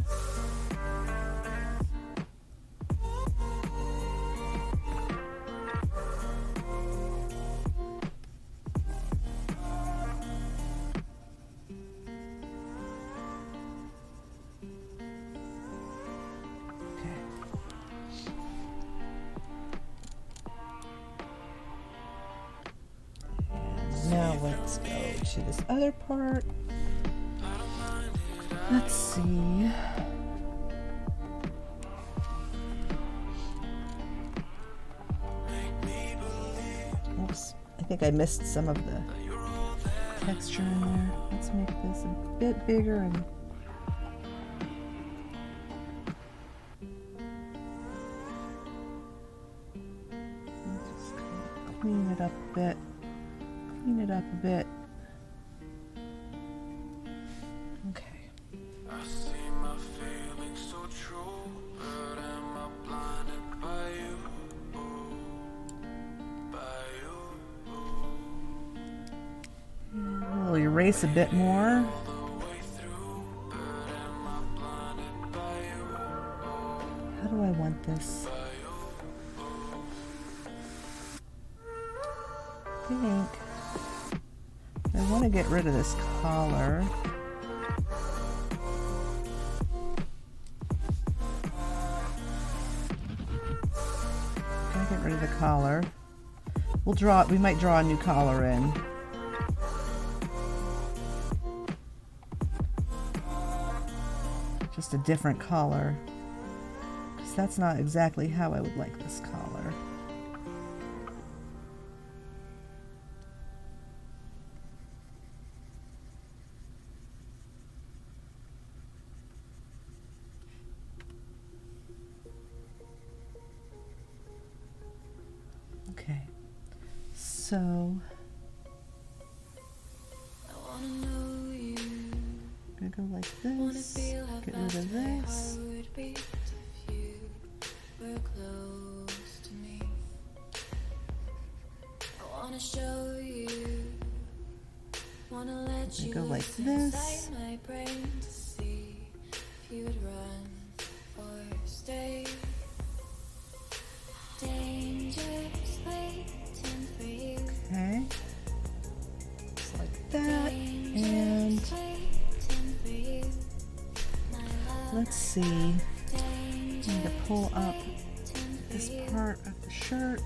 Now let's go to this other part. Let's see. Oops, I think I missed some of the texture in there. Let's make this a bit bigger and let's just kind of clean it up a bit. Clean it up a bit. erase a bit more. How do I want this? I think I want to get rid of this collar. Get rid of the collar. We might draw a new collar in. Just a different collar. Because that's not exactly how I would like this collar. Okay, so I'm gonna go like this, get rid of this. I go like this. Okay, just like that, and let's see, I need to pull up this part of the shirt.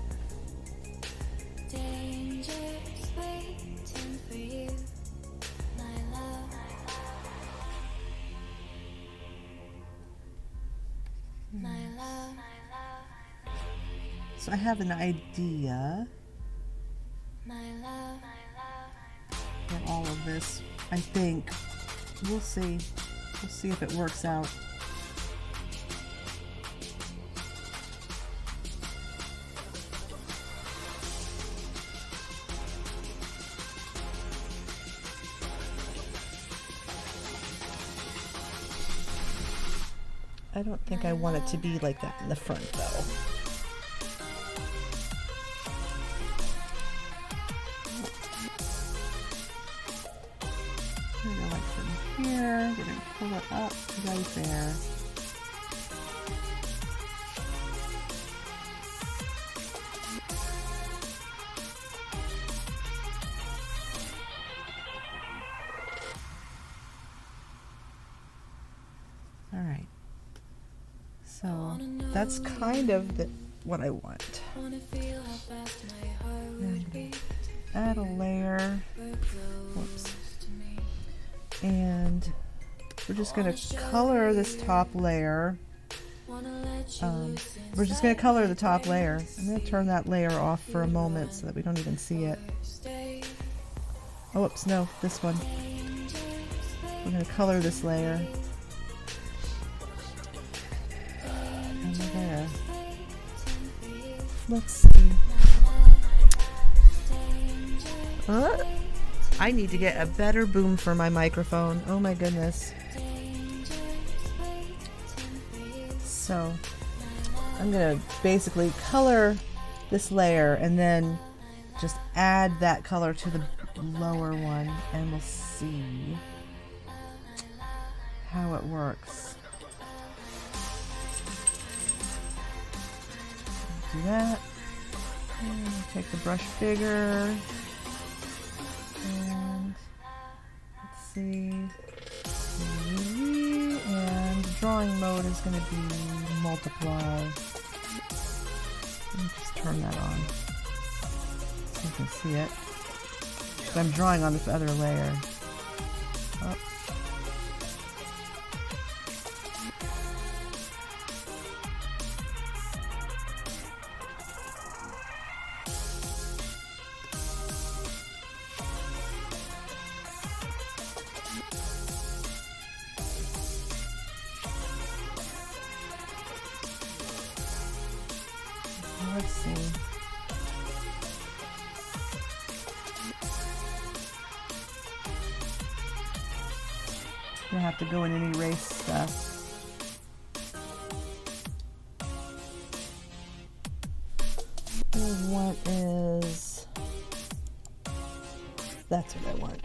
So I have an idea for all of this. I think we'll see. We'll see if it works out. I don't think I want it to be like that in the front though. I'm gonna go like from here, we're gonna pull it up right there. All right. So that's kind of what I want. Add a layer. Whoops. And we're just going to color this top layer. We're just going to color the top layer. I'm going to turn that layer off for a moment so that we don't even see it. Oh, whoops, no, this one. We're going to color this layer. And there. Let's see. I need to get a better boom for my microphone. Oh my goodness. So I'm going to basically color this layer and then just add that color to the lower one and we'll see how it works. Do that. And take the brush bigger. And let's see. And drawing mode is going to be multiply. Let me just turn that on so you can see it. So I'm drawing on this other layer. Oh. Let's see. I'm gonna have to go in and erase stuff. What is... That's what I want.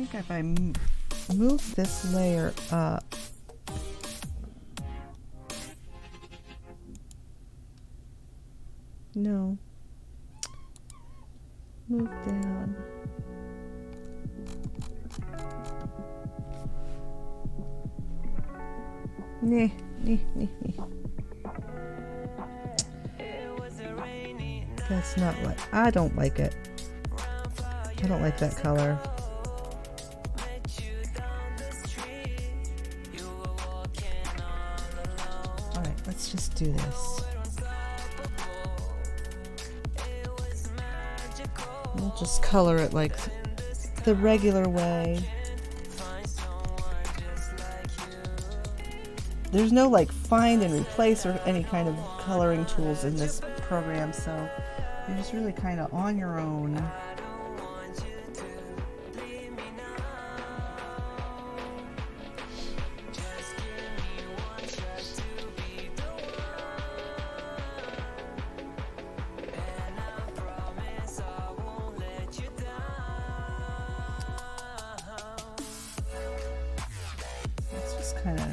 think if I move this layer up, no, move down. Nah. That's not what I don't like it. I don't like that color. Alright, let's just do this. We'll just color it like the regular way. There's no like find and replace or any kind of coloring tools in this program, so you're just really kind of on your own. Let's just kind of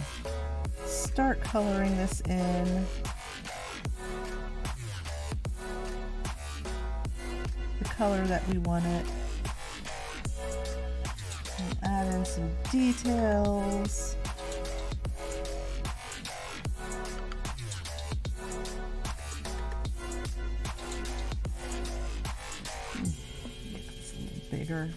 start coloring this in. The color that we want it. And add in some details. Make this a little bigger.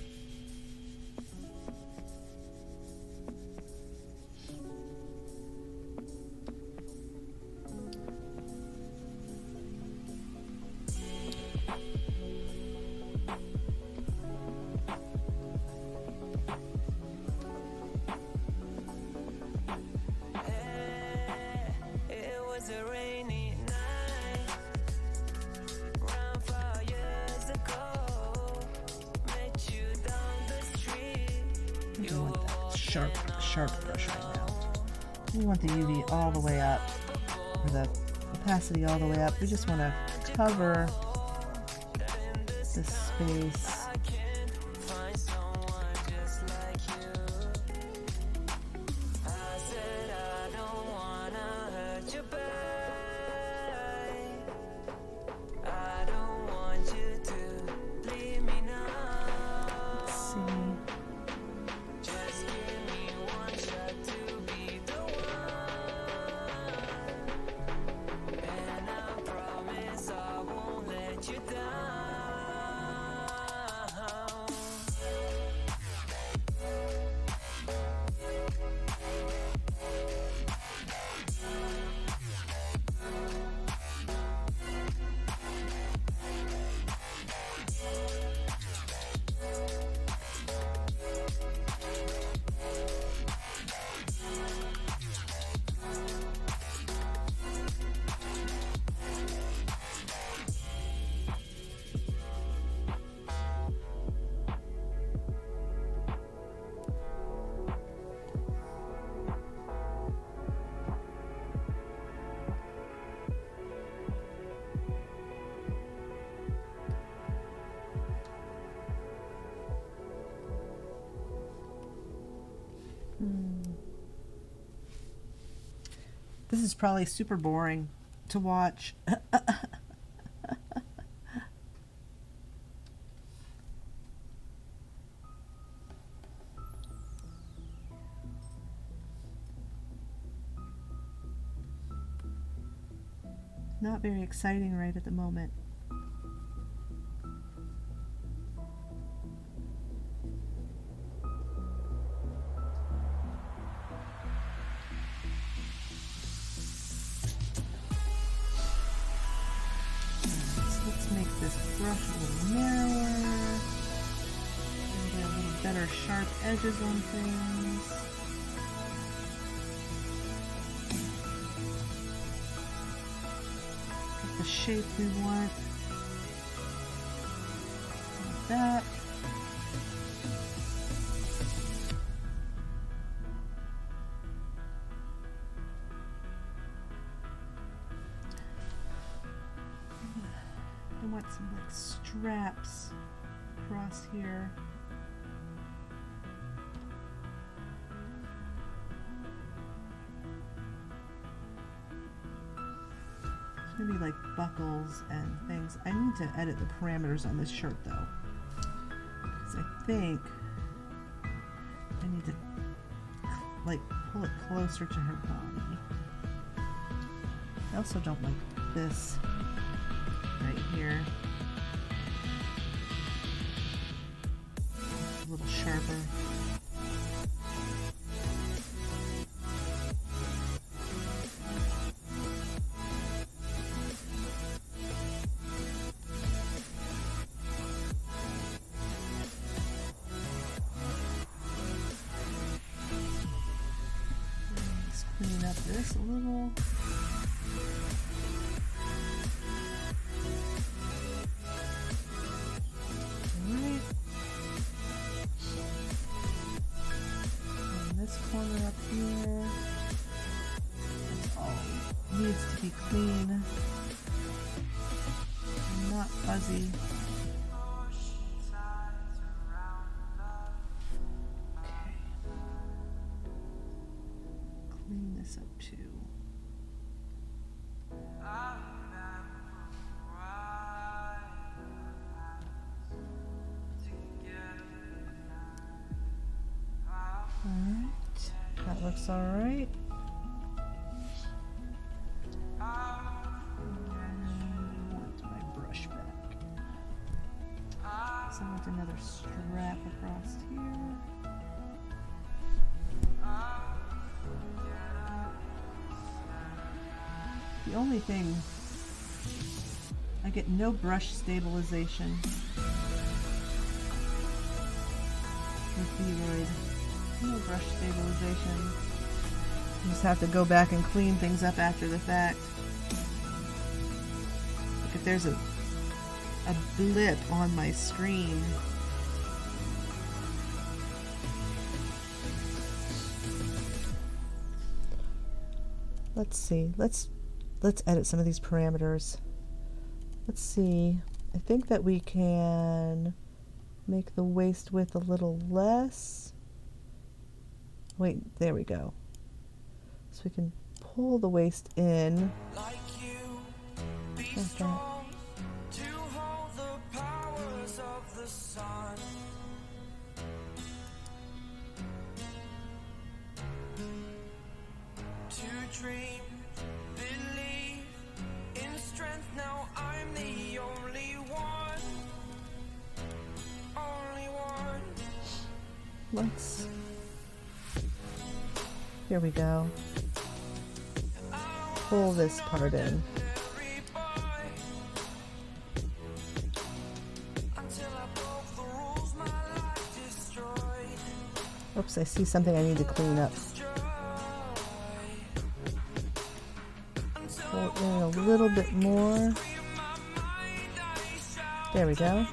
We don't want that sharp brush right now. We want the UV all the way up, or the opacity all the way up. We just want to cover this space. This is probably super boring to watch. Not very exciting right at the moment. Brush a little narrower, get a little better sharp edges on things. Get the shape we want, like that. I want some like straps across here. be like buckles and things. I need to edit the parameters on this shirt though. Because I think I need to like pull it closer to her body. I also don't like this right here. It's a little sharper. Let's clean up this a little. Corner up here. This all needs to be clean and not fuzzy. Okay. Clean this up too. That looks all right. I want my brush back. So I want another strap across here. The only thing, I get no brush stabilization with Vroid. No brush stabilization. You just have to go back and clean things up after the fact. Look, if there's a blip on my screen, let's see. Let's edit some of these parameters. Let's see. I think that we can make the waist width a little less. Wait, there we go. So we can pull the waist in. Like that. To hold the powers of the sun. To dream, believe in strength. Now I'm the only one. Only one. Let's. Here we go. Pull this part in. Oops, I see something I need to clean up. Pull in a little bit more. There we go.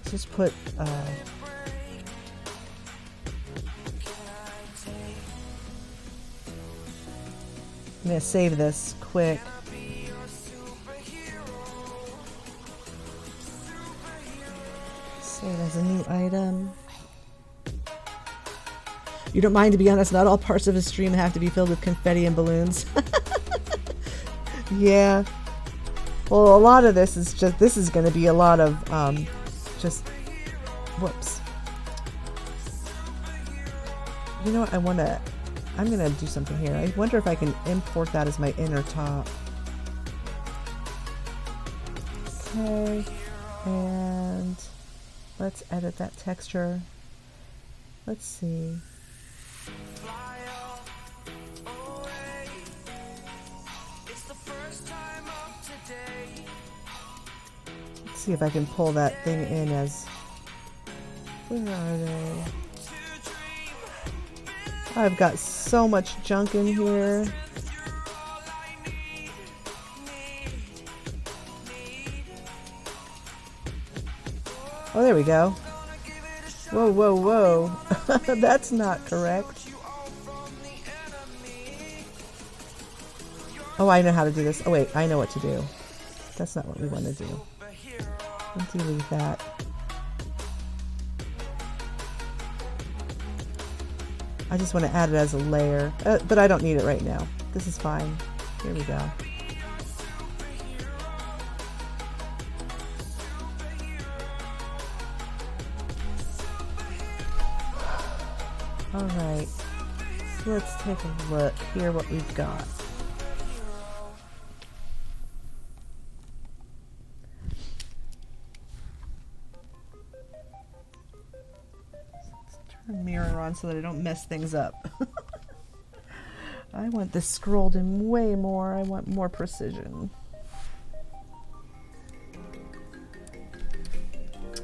Just put I'm gonna save this quick. Save as a new item. You don't mind, to be honest, not all parts of a stream have to be filled with confetti and balloons. Yeah. Well, a lot of this is just, this is going to be a lot of just, whoops. You know what, I'm going to do something here. I wonder if I can import that as my inner top. Okay, and let's edit that texture. Let's see. Let's see if I can pull that thing in as, where are they? I've got so much junk in here. Oh, there we go. Whoa, whoa, whoa. That's not correct. Oh, I know how to do this. Oh, wait, I know what to do. That's not what we want to do. Let's delete that. I just want to add it as a layer, but I don't need it right now. This is fine. Here we go. All right, so let's take a look here what we've got. Mirror on so that I don't mess things up. I want this scrolled in way more. I want more precision.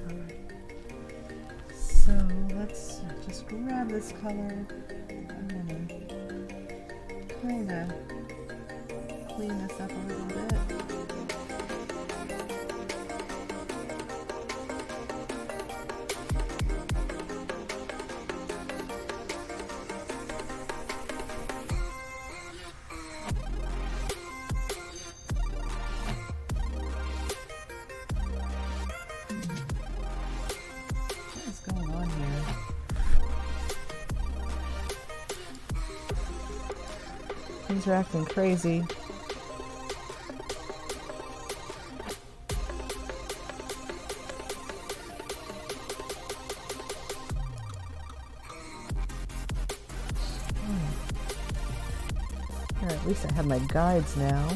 Alright. So let's just grab this color. I'm gonna kind of clean this up a little bit. Things are acting crazy. Here, at least I have my guides now.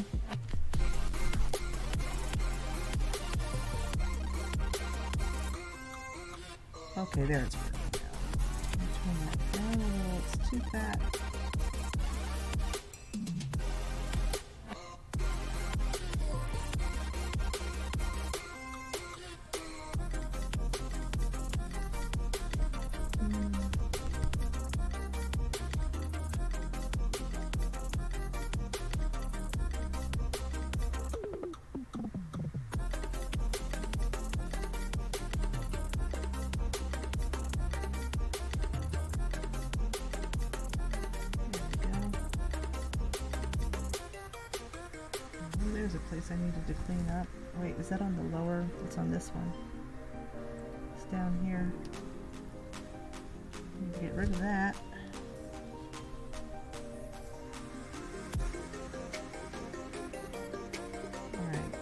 Okay, there it's perfect now. Turn that down a little, it's too fat. There's a place I needed to clean up. Wait, is that on the lower? It's on this one. It's down here. Need to get rid of that. Alright.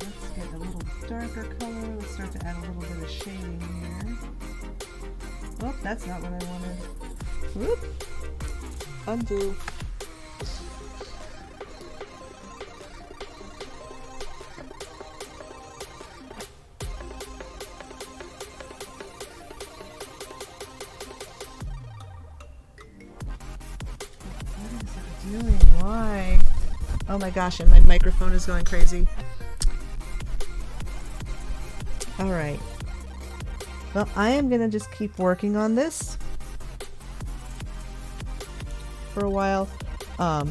Let's get a little darker color. Let's start to add a little bit of shading here. Oh, that's not what I wanted. Whoop. Undo. What is it doing? Why? Oh my gosh, and my microphone is going crazy. All right. Well, I am going to just keep working on this for a while. I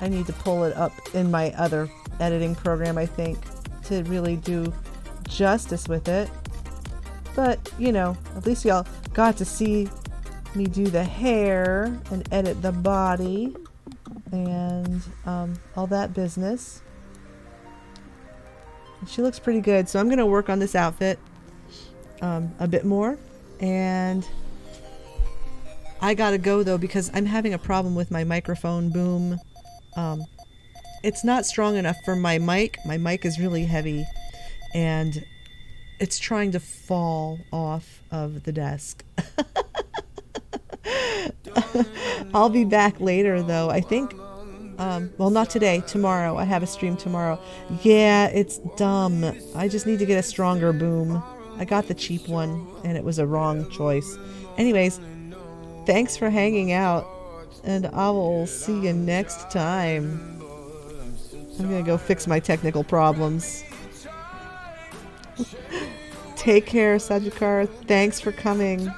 need to pull it up in my other editing program, I think, to really do justice with it. But, you know, at least y'all got to see me do the hair and edit the body and all that business. And she looks pretty good, so I'm going to work on this outfit a bit more. And I gotta go though because I'm having a problem with my microphone boom. It's not strong enough for my mic. My mic is really heavy and it's trying to fall off of the desk. I'll be back later though. I think, well, not today, tomorrow. I have a stream tomorrow. Yeah, it's dumb. I just need to get a stronger boom. I got the cheap one and it was a wrong choice. Anyways, thanks for hanging out and I will see you next time. I'm gonna go fix my technical problems. Take care, Sajikar. Thanks for coming.